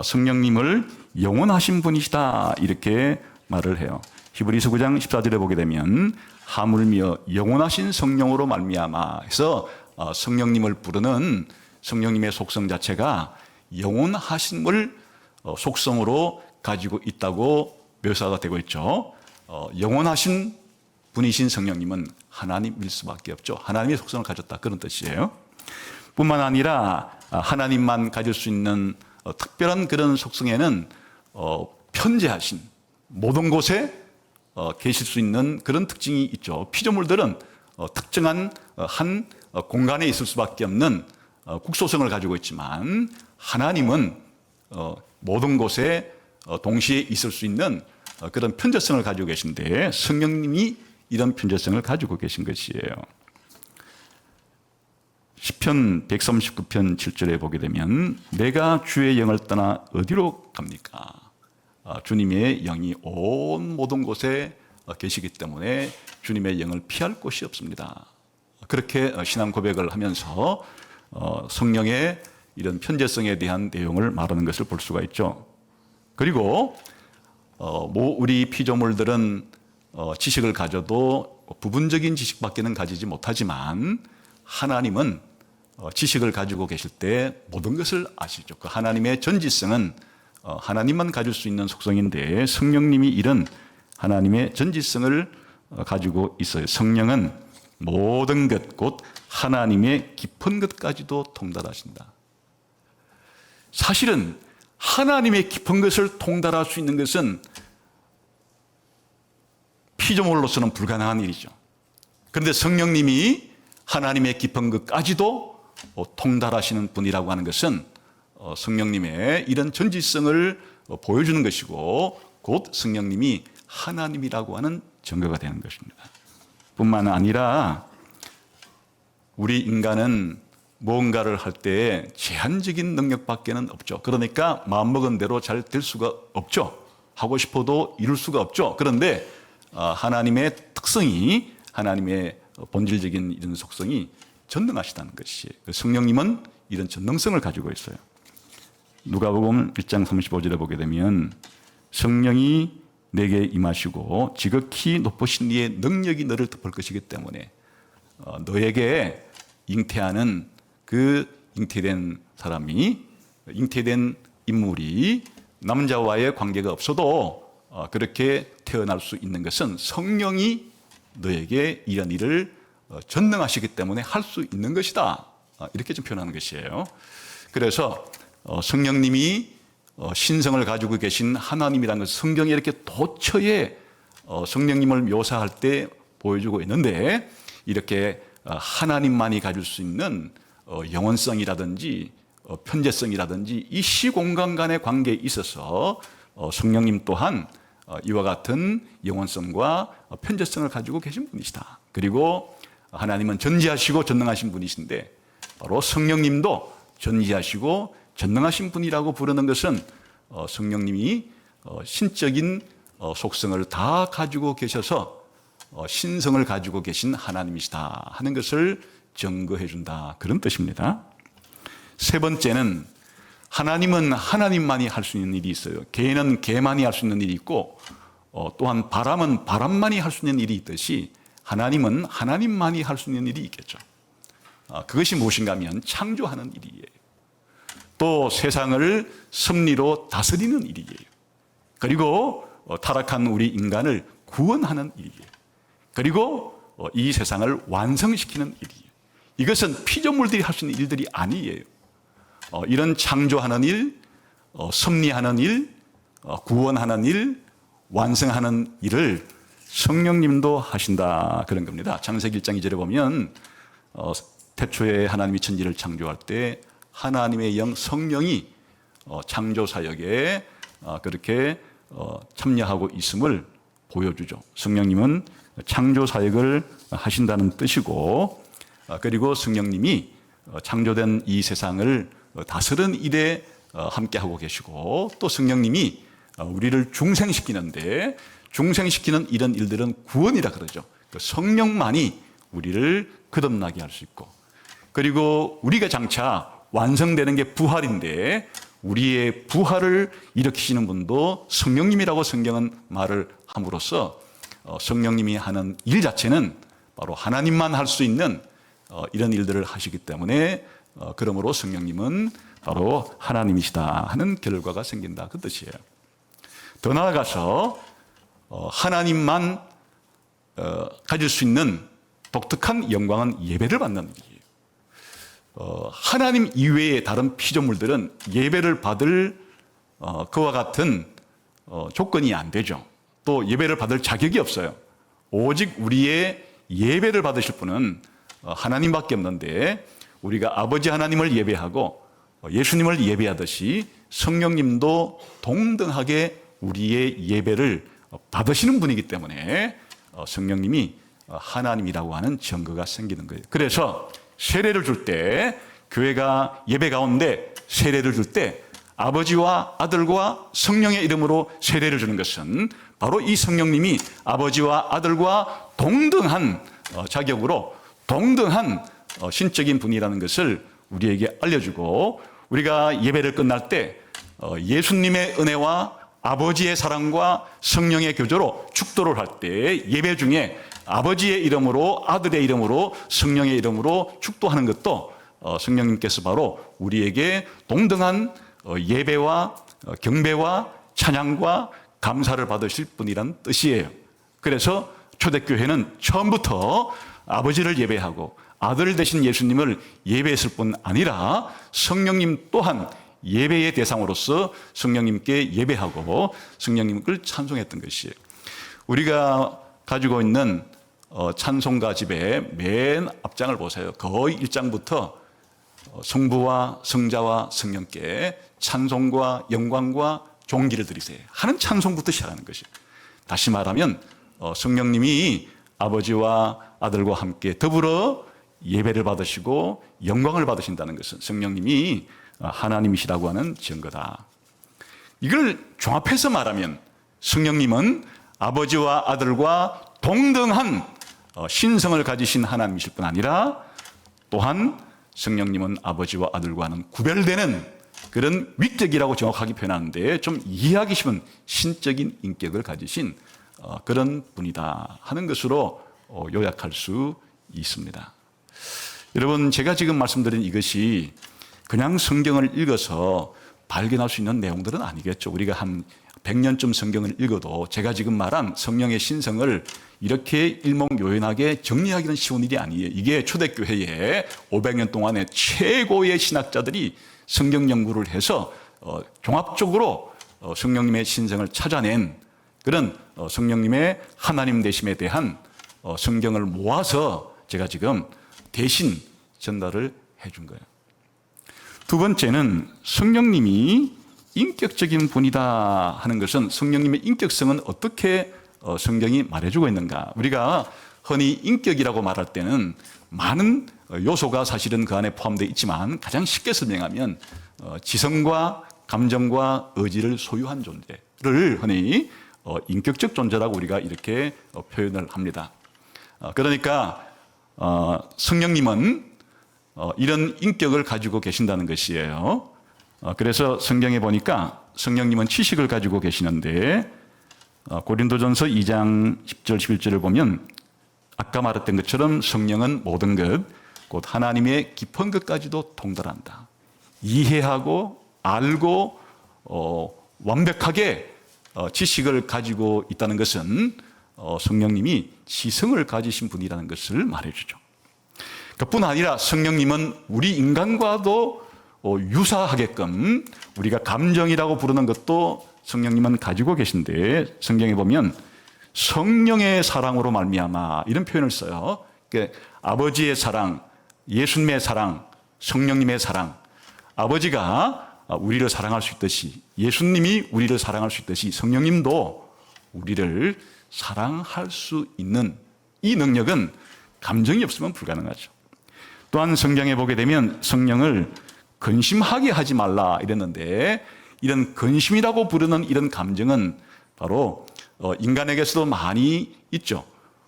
성령님을 영원하신 분이시다 이렇게 말을 해요. 히브리서 9장 14절에 보게 되면 하물며 영원하신 성령으로 말미암아 해서 성령님을 부르는 성령님의 속성 자체가 영원하심을 속성으로 가지고 있다고 묘사가 되고 있죠. 영원하신 분이신 성령님은 하나님일 수밖에 없죠. 하나님의 속성을 가졌다 그런 뜻이에요. 뿐만 아니라 하나님만 가질 수 있는 특별한 그런 속성에는 편재하신 모든 곳에 계실 수 있는 그런 특징이 있죠. 피조물들은 특정한 한 공간에 있을 수밖에 없는 국소성을 가지고 있지만 하나님은 모든 곳에 동시에 있을 수 있는 그런 편재성을 가지고 계신데 성령님이 이런 편재성을 가지고 계신 것이에요. 시편 139편 7절에 보게 되면 내가 주의 영을 떠나 어디로 갑니까? 주님의 영이 온 모든 곳에 계시기 때문에 주님의 영을 피할 곳이 없습니다. 그렇게 신앙 고백을 하면서 성령의 이런 편재성에 대한 내용을 말하는 것을 볼 수가 있죠. 그리고 우리 피조물들은 지식을 가져도 부분적인 지식밖에는 가지지 못하지만 하나님은 지식을 가지고 계실 때 모든 것을 아시죠. 그 하나님의 전지성은 하나님만 가질 수 있는 속성인데 성령님이 이런 하나님의 전지성을 가지고 있어요. 성령은 모든 것, 곧 하나님의 깊은 것까지도 통달하신다. 사실은 하나님의 깊은 것을 통달할 수 있는 것은 피조물로서는 불가능한 일이죠. 그런데 성령님이 하나님의 깊은 것까지도 통달하시는 분이라고 하는 것은 성령님의 이런 전지성을 보여주는 것이고, 곧 성령님이 하나님이라고 하는 증거가 되는 것입니다. 뿐만 아니라 우리 인간은 무언가를 할 때 제한적인 능력밖에는 없죠. 그러니까 마음먹은 대로 잘 될 수가 없죠. 하고 싶어도 이룰 수가 없죠. 그런데 하나님의 특성이, 하나님의 본질적인 이런 속성이 전능하시다는 것이, 성령님은 이런 전능성을 가지고 있어요. 누가복음 1장 35절에 보게 되면 성령이 내게 임하시고 지극히 높으신 이의 능력이 너를 덮을 것이기 때문에 너에게 잉태하는 그 잉태된 사람이, 잉태된 인물이 남자와의 관계가 없어도 그렇게 태어날 수 있는 것은 성령이 너에게 이런 일을 전능하시기 때문에 할 수 있는 것이다. 이렇게 좀 표현하는 것이에요. 그래서 성령님이 신성을 가지고 계신 하나님이라는 것을 성경에 이렇게 도처에 성령님을 묘사할 때 보여주고 있는데, 이렇게 하나님만이 가질 수 있는 영원성이라든지 편재성이라든지 이 시공간 간의 관계에 있어서 성령님 또한 이와 같은 영원성과 편재성을 가지고 계신 분이시다. 그리고 하나님은 전지하시고 전능하신 분이신데, 바로 성령님도 전지하시고 전능하신 분이라고 부르는 것은 성령님이 신적인 속성을 다 가지고 계셔서 신성을 가지고 계신 하나님이시다 하는 것을 증거해 준다, 그런 뜻입니다. 세 번째는 하나님은 하나님만이 할 수 있는 일이 있어요. 개는 개만이 할 수 있는 일이 있고, 또한 바람은 바람만이 할 수 있는 일이 있듯이 하나님은 하나님만이 할 수 있는 일이 있겠죠. 그것이 무엇인가 하면 창조하는 일이에요. 또 세상을 섭리로 다스리는 일이에요. 그리고 타락한 우리 인간을 구원하는 일이에요. 그리고 이 세상을 완성시키는 일이에요. 이것은 피조물들이 할 수 있는 일들이 아니에요. 이런 창조하는 일, 섭리하는 일, 구원하는 일, 완성하는 일을 성령님도 하신다, 그런 겁니다. 창세기 1장 2절에 보면 태초에 하나님이 천지를 창조할 때 하나님의 영 성령이 창조 사역에 그렇게 참여하고 있음을 보여주죠. 성령님은 창조 사역을 하신다는 뜻이고, 그리고 성령님이 창조된 이 세상을 다스리는 일에 함께하고 계시고, 또 성령님이 우리를 중생시키는데, 중생시키는 이런 일들은 구원이라 그러죠. 성령만이 우리를 거듭나게 할 수 있고, 그리고 우리가 장차 완성되는 게 부활인데, 우리의 부활을 일으키시는 분도 성령님이라고 성경은 말을 함으로써 성령님이 하는 일 자체는 바로 하나님만 할 수 있는 이런 일들을 하시기 때문에, 그러므로 성령님은 바로 하나님이시다 하는 결과가 생긴다, 그 뜻이에요. 더 나아가서 하나님만 가질 수 있는 독특한 영광은 예배를 받는 일이에요. 하나님 이외의 다른 피조물들은 예배를 받을 그와 같은 조건이 안 되죠. 또 예배를 받을 자격이 없어요. 오직 우리의 예배를 받으실 분은 하나님밖에 없는데, 우리가 아버지 하나님을 예배하고 예수님을 예배하듯이 성령님도 동등하게 우리의 예배를 받으시는 분이기 때문에 성령님이 하나님이라고 하는 증거가 생기는 거예요. 그래서 세례를 줄 때, 교회가 예배 가운데 세례를 줄 때 아버지와 아들과 성령의 이름으로 세례를 주는 것은 바로 이 성령님이 아버지와 아들과 동등한 자격으로 동등한 신적인 분이라는 것을 우리에게 알려주고, 우리가 예배를 끝날 때 예수님의 은혜와 아버지의 사랑과 성령의 교조로 축도를 할 때 예배 중에 아버지의 이름으로, 아들의 이름으로, 성령의 이름으로 축도하는 것도 성령님께서 바로 우리에게 동등한 예배와 경배와 찬양과 감사를 받으실 분이란 뜻이에요. 그래서 초대교회는 처음부터 아버지를 예배하고 아들 되신 예수님을 예배했을 뿐 아니라 성령님 또한 예배의 대상으로서 성령님께 예배하고 성령님을 찬송했던 것이에요. 우리가 가지고 있는 찬송가 집의 맨 앞장을 보세요. 거의 1장부터 성부와 성자와 성령께 찬송과 영광과 존귀를 드리세요 하는 찬송부터 시작하는 것이에요. 다시 말하면 성령님이 아버지와 아들과 함께 더불어 예배를 받으시고 영광을 받으신다는 것은 성령님이 하나님이시라고 하는 증거다. 이걸 종합해서 말하면 성령님은 아버지와 아들과 동등한 신성을 가지신 하나님이실 뿐 아니라 또한 성령님은 아버지와 아들과는 구별되는 그런 위격이라고 정확하게 표현하는데 좀 이해하기 쉬운 신적인 인격을 가지신 그런 분이다 하는 것으로 요약할 수 있습니다. 여러분, 제가 지금 말씀드린 이것이 그냥 성경을 읽어서 발견할 수 있는 내용들은 아니겠죠. 우리가 한 100년쯤 성경을 읽어도 제가 지금 말한 성령의 신성을 이렇게 일목요연하게 정리하기는 쉬운 일이 아니에요. 이게 초대교회에 500년 동안에 최고의 신학자들이 성경 연구를 해서 종합적으로 성령님의 신성을 찾아낸 그런 성령님의 하나님 되심에 대한 성경을 모아서 제가 지금 대신 전달을 해준 거예요. 두 번째는 성령님이 인격적인 분이다 하는 것은 성령님의 인격성은 어떻게 성경이 말해주고 있는가. 우리가 흔히 인격이라고 말할 때는 많은 요소가 사실은 그 안에 포함되어 있지만 가장 쉽게 설명하면 지성과 감정과 의지를 소유한 존재를 흔히 인격적 존재라고 우리가 이렇게 표현을 합니다. 그러니까 성령님은 이런 인격을 가지고 계신다는 것이에요. 그래서 성경에 보니까 성령님은 지식을 가지고 계시는데 고린도전서 2장 10절 11절을 보면 아까 말했던 것처럼 성령은 모든 것, 곧 하나님의 깊은 것까지도 통달한다. 이해하고 알고 완벽하게 지식을 가지고 있다는 것은 성령님이 지성을 가지신 분이라는 것을 말해주죠. 그뿐 아니라 성령님은 우리 인간과도 유사하게끔 우리가 감정이라고 부르는 것도 성령님은 가지고 계신데 성경에 보면 성령의 사랑으로 말미암아 이런 표현을 써요. 그러니까 아버지의 사랑, 예수님의 사랑, 성령님의 사랑. 아버지가 우리를 사랑할 수 있듯이 예수님이 우리를 사랑할 수 있듯이 성령님도 우리를 사랑할 수 있는 이 능력은 감정이 없으면 불가능하죠. 또한 성경에 보게 되면 성령을 근심하게 하지 말라 이랬는데 이런 근심이라고 부르는 이런 감정은 바로 인간에게서도 많이 있죠.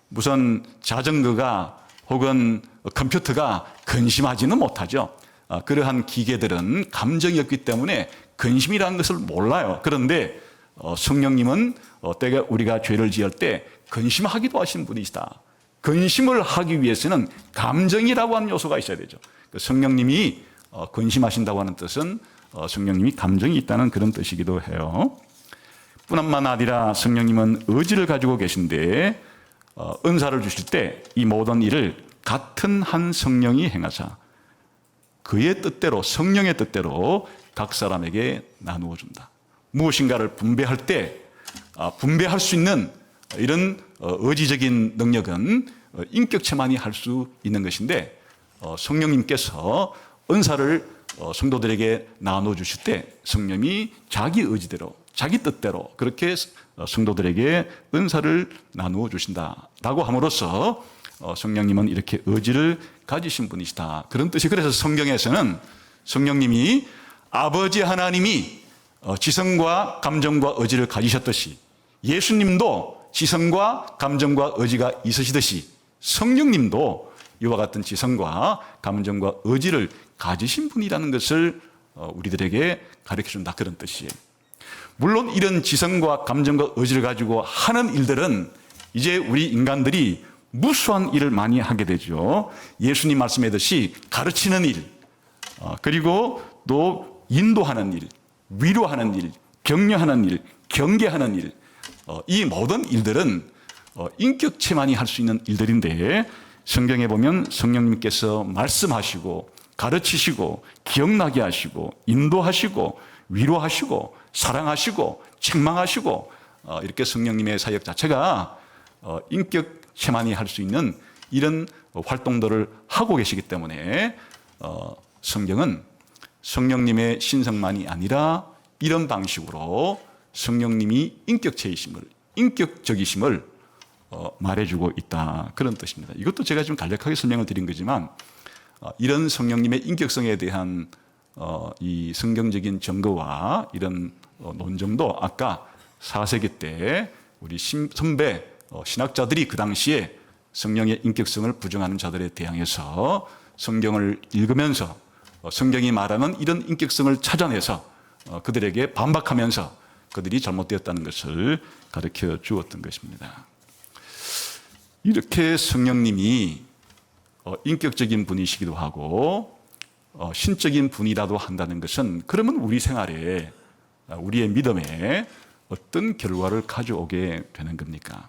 무슨 자전거가 혹은 컴퓨터가 근심하지는 못하죠. 그러한 기계들은 감정이 없기 때문에 근심이라는 것을 몰라요. 그런데 성령님은 때가 우리가 죄를 지을 때 근심하기도 하신 분이시다. 근심을 하기 위해서는 감정이라고 하는 요소가 있어야 되죠. 성령님이 근심하신다고 하는 뜻은 성령님이 감정이 있다는 그런 뜻이기도 해요. 뿐만 아니라 성령님은 의지를 가지고 계신데 은사를 주실 때 이 모든 일을 같은 한 성령이 행하사 그의 뜻대로 성령의 뜻대로 각 사람에게 나누어 준다. 무엇인가를 분배할 때 분배할 수 있는 이런 의지적인 능력은 인격체만이 할 수 있는 것인데 성령님께서 은사를 성도들에게 나눠 주실 때 성령이 자기 의지대로 자기 뜻대로 그렇게 성도들에게 은사를 나누어 주신다라고 함으로써 성령님은 이렇게 의지를 가지신 분이시다. 그런 뜻이 그래서 성경에서는 성령님이 아버지 하나님이 지성과 감정과 의지를 가지셨듯이 예수님도 지성과 감정과 의지가 있으시듯이 성령님도 이와 같은 지성과 감정과 의지를 가지신 분이라는 것을 우리들에게 가르쳐준다 그런 뜻이에요. 물론 이런 지성과 감정과 의지를 가지고 하는 일들은 이제 우리 인간들이 무수한 일을 많이 하게 되죠. 예수님 말씀하듯이 가르치는 일, 그리고 또 인도하는 일, 위로하는 일, 격려하는 일, 경계하는 일, 이 모든 일들은 인격체만이 할 수 있는 일들인데 성경에 보면 성령님께서 말씀하시고 가르치시고 기억나게 하시고 인도하시고 위로하시고 사랑하시고 책망하시고 이렇게 성령님의 사역 자체가 인격체만이 할 수 있는 이런 활동들을 하고 계시기 때문에 성경은 성령님의 신성만이 아니라 이런 방식으로 성령님이 인격적이심을 말해주고 있다, 그런 뜻입니다. 이것도 제가 좀 간략하게 설명을 드린 거지만 이런 성령님의 인격성에 대한 이 성경적인 증거와 이런 논증도 아까 4세기 때 우리 선배 신학자들이 그 당시에 성령의 인격성을 부정하는 자들에 대항해서 성경을 읽으면서 성경이 말하는 이런 인격성을 찾아내서 그들에게 반박하면서 그들이 잘못되었다는 것을 가르쳐 주었던 것입니다. 이렇게 성령님이 인격적인 분이시기도 하고 신적인 분이라도 한다는 것은 그러면 우리 생활에, 우리의 믿음에 어떤 결과를 가져오게 되는 겁니까?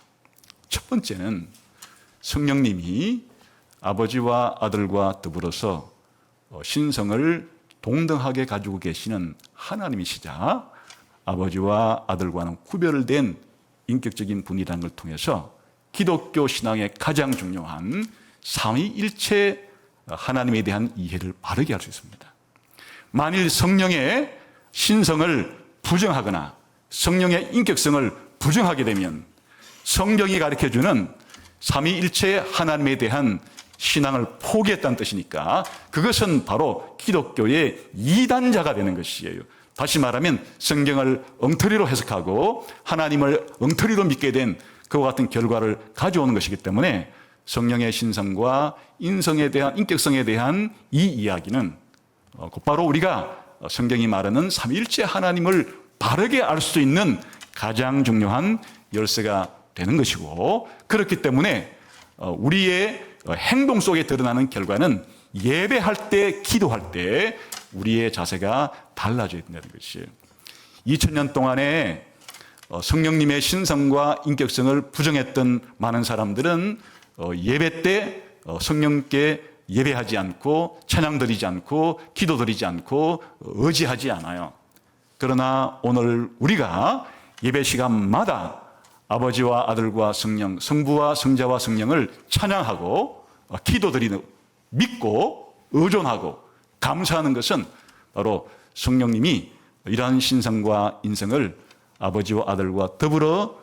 첫 번째는 성령님이 아버지와 아들과 더불어서 신성을 동등하게 가지고 계시는 하나님이시자 아버지와 아들과는 구별된 인격적인 분이라는 걸 통해서 기독교 신앙의 가장 중요한 삼위일체 하나님에 대한 이해를 바르게 할 수 있습니다. 만일 성령의 신성을 부정하거나 성령의 인격성을 부정하게 되면 성경이 가르쳐주는 삼위일체 하나님에 대한 신앙을 포기했다는 뜻이니까 그것은 바로 기독교의 이단자가 되는 것이에요. 다시 말하면 성경을 엉터리로 해석하고 하나님을 엉터리로 믿게 된 그와 같은 결과를 가져오는 것이기 때문에 성령의 신성과 인격성에 대한 이 이야기는 곧바로 우리가 성경이 말하는 삼위일체 하나님을 바르게 알 수 있는 가장 중요한 열쇠가 되는 것이고, 그렇기 때문에 우리의 행동 속에 드러나는 결과는 예배할 때, 기도할 때 우리의 자세가 달라져야 된다는 것이에요. 2000년 동안에 성령님의 신성과 인격성을 부정했던 많은 사람들은 예배 때 성령께 예배하지 않고 찬양 드리지 않고 기도 드리지 않고 의지하지 않아요. 그러나 오늘 우리가 예배 시간마다 아버지와 아들과 성령, 성부와 성자와 성령을 찬양하고 기도 드리는, 믿고 의존하고 감사하는 것은 바로 성령님이 이러한 신성과 인성을 아버지와 아들과 더불어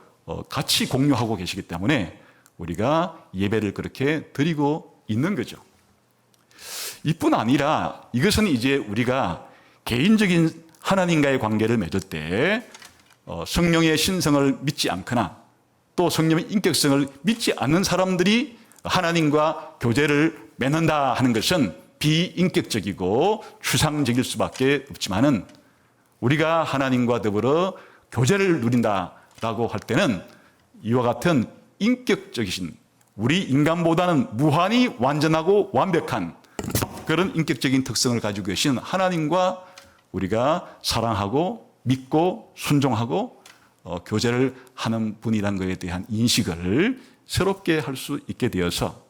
같이 공유하고 계시기 때문에 우리가 예배를 그렇게 드리고 있는 거죠. 이뿐 아니라 이것은 이제 우리가 개인적인 하나님과의 관계를 맺을 때 성령의 신성을 믿지 않거나 또 성령의 인격성을 믿지 않는 사람들이 하나님과 교제를 맺는다 하는 것은 비인격적이고 추상적일 수밖에 없지만은 우리가 하나님과 더불어 교제를 누린다라고 할 때는 이와 같은 인격적이신, 우리 인간보다는 무한히 완전하고 완벽한 그런 인격적인 특성을 가지고 계신 하나님과 우리가 사랑하고 믿고 순종하고 교제를 하는 분이라는 것에 대한 인식을 새롭게 할 수 있게 되어서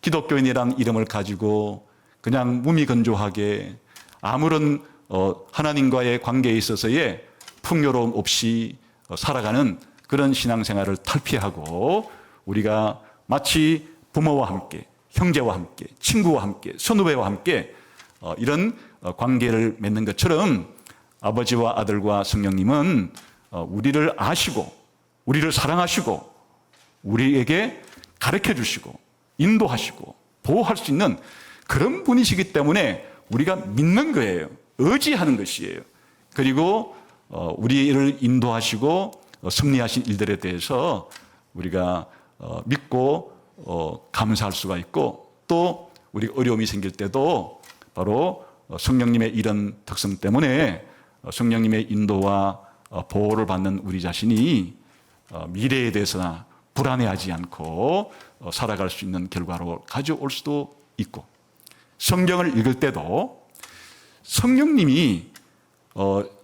기독교인이라는 이름을 가지고 그냥 무미건조하게 아무런 하나님과의 관계에 있어서의 풍요로움 없이 살아가는 그런 신앙생활을 탈피하고 우리가 마치 부모와 함께, 형제와 함께, 친구와 함께, 선후배와 함께 이런 관계를 맺는 것처럼 아버지와 아들과 성령님은 우리를 아시고 우리를 사랑하시고 우리에게 가르쳐 주시고 인도하시고 보호할 수 있는 그런 분이시기 때문에 우리가 믿는 거예요. 의지하는 것이에요. 그리고 우리를 인도하시고 승리하신 일들에 대해서 우리가 믿고 감사할 수가 있고, 또 우리가 어려움이 생길 때도 바로 성령님의 이런 특성 때문에 성령님의 인도와 보호를 받는 우리 자신이 미래에 대해서나 불안해하지 않고 살아갈 수 있는 결과로 가져올 수도 있고, 성경을 읽을 때도 성령님이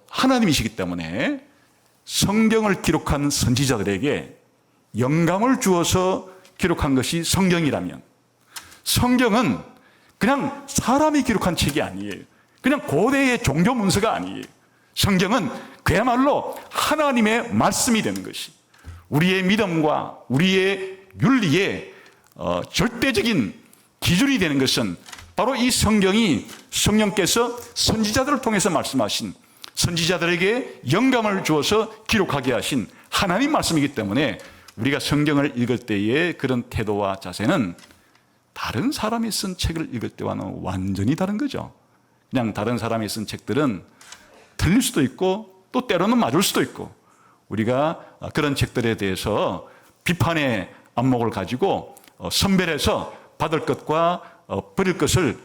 하나님이시기 때문에 성경을 기록한 선지자들에게 영감을 주어서 기록한 것이 성경이라면, 성경은 그냥 사람이 기록한 책이 아니에요. 그냥 고대의 종교 문서가 아니에요. 성경은 그야말로 하나님의 말씀이 되는 것이, 우리의 믿음과 우리의 윤리의 절대적인 기준이 되는 것은 바로 이 성경이 성령께서 선지자들을 통해서 말씀하신, 선지자들에게 영감을 주어서 기록하게 하신 하나님 말씀이기 때문에 우리가 성경을 읽을 때의 그런 태도와 자세는 다른 사람이 쓴 책을 읽을 때와는 완전히 다른 거죠. 그냥 다른 사람이 쓴 책들은 틀릴 수도 있고 또 때로는 맞을 수도 있고, 우리가 그런 책들에 대해서 비판의 안목을 가지고 선별해서 받을 것과 버릴 것을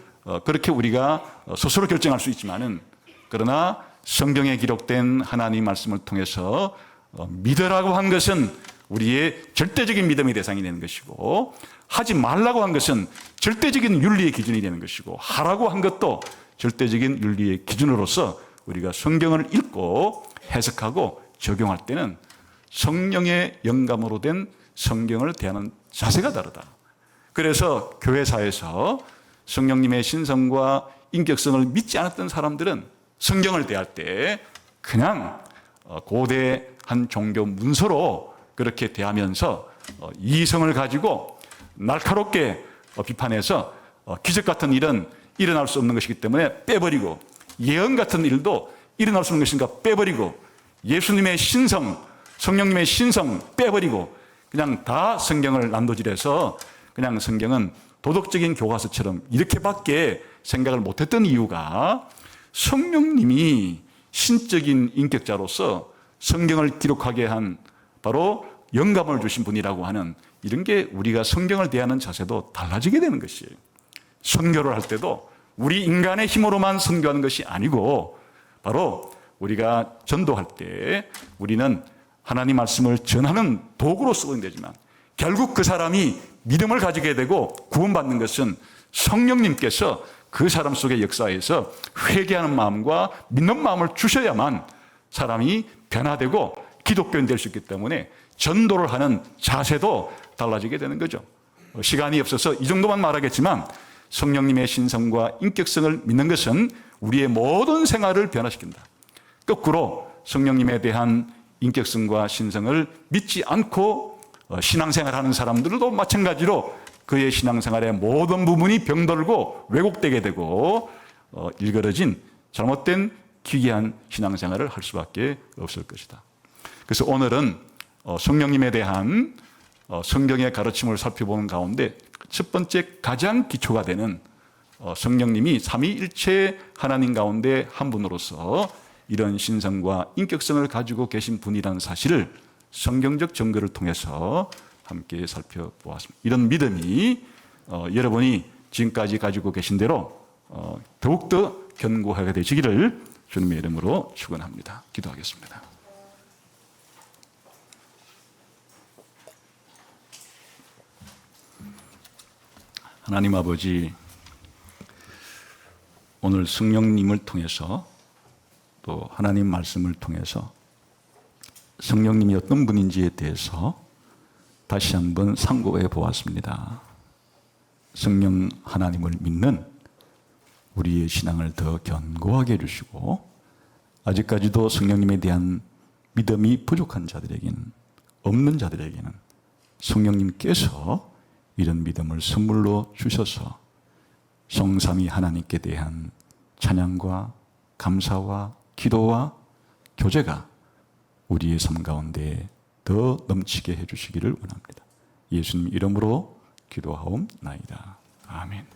그렇게 우리가 스스로 결정할 수 있지만은, 그러나 성경에 기록된 하나님 말씀을 통해서 믿으라고 한 것은 우리의 절대적인 믿음의 대상이 되는 것이고, 하지 말라고 한 것은 절대적인 윤리의 기준이 되는 것이고, 하라고 한 것도 절대적인 윤리의 기준으로서 우리가 성경을 읽고 해석하고 적용할 때는 성령의 영감으로 된 성경을 대하는 자세가 다르다. 그래서 교회사에서 성령님의 신성과 인격성을 믿지 않았던 사람들은 성경을 대할 때 그냥 고대 한 종교 문서로 그렇게 대하면서 이성을 가지고 날카롭게 비판해서 기적 같은 일은 일어날 수 없는 것이기 때문에 빼버리고, 예언 같은 일도 일어날 수 없는 것이니까 빼버리고, 예수님의 신성, 성령님의 신성 빼버리고, 그냥 다 성경을 난도질해서 그냥 성경은 도덕적인 교과서처럼 이렇게밖에 생각을 못했던 이유가, 성령님이 신적인 인격자로서 성경을 기록하게 한 바로 영감을 주신 분이라고 하는 이런 게 우리가 성경을 대하는 자세도 달라지게 되는 것이에요. 선교를 할 때도 우리 인간의 힘으로만 선교하는 것이 아니고, 바로 우리가 전도할 때 우리는 하나님 말씀을 전하는 도구로 쓰고 있는 되지만, 결국 그 사람이 믿음을 가지게 되고 구원받는 것은 성령님께서 그 사람 속의 역사에서 회개하는 마음과 믿는 마음을 주셔야만 사람이 변화되고 기독교인 될 수 있기 때문에 전도를 하는 자세도 달라지게 되는 거죠. 시간이 없어서 이 정도만 말하겠지만, 성령님의 신성과 인격성을 믿는 것은 우리의 모든 생활을 변화시킨다. 거꾸로 성령님에 대한 인격성과 신성을 믿지 않고 신앙생활하는 사람들도 마찬가지로 그의 신앙생활의 모든 부분이 병들고 왜곡되게 되고 일그러진 잘못된 기괴한 신앙생활을 할 수밖에 없을 것이다. 그래서 오늘은 성령님에 대한 성경의 가르침을 살펴보는 가운데 첫 번째 가장 기초가 되는 성령님이 삼위일체 하나님 가운데 한 분으로서 이런 신성과 인격성을 가지고 계신 분이라는 사실을 성경적 증거를 통해서 함께 살펴보았습니다. 이런 믿음이 여러분이 지금까지 가지고 계신 대로 더욱더 견고하게 되시기를 주님의 이름으로 축원합니다. 기도하겠습니다. 하나님 아버지, 오늘 성령님을 통해서 또 하나님 말씀을 통해서 성령님이 어떤 분인지에 대해서 다시 한번 상고해 보았습니다. 성령 하나님을 믿는 우리의 신앙을 더 견고하게 해주시고, 아직까지도 성령님에 대한 믿음이 부족한 자들에게는, 없는 자들에게는 성령님께서 이런 믿음을 선물로 주셔서 성삼위 하나님께 대한 찬양과 감사와 기도와 교제가 우리의 삶 가운데 더 넘치게 해주시기를 원합니다. 예수님 이름으로 기도하옵나이다. 아멘.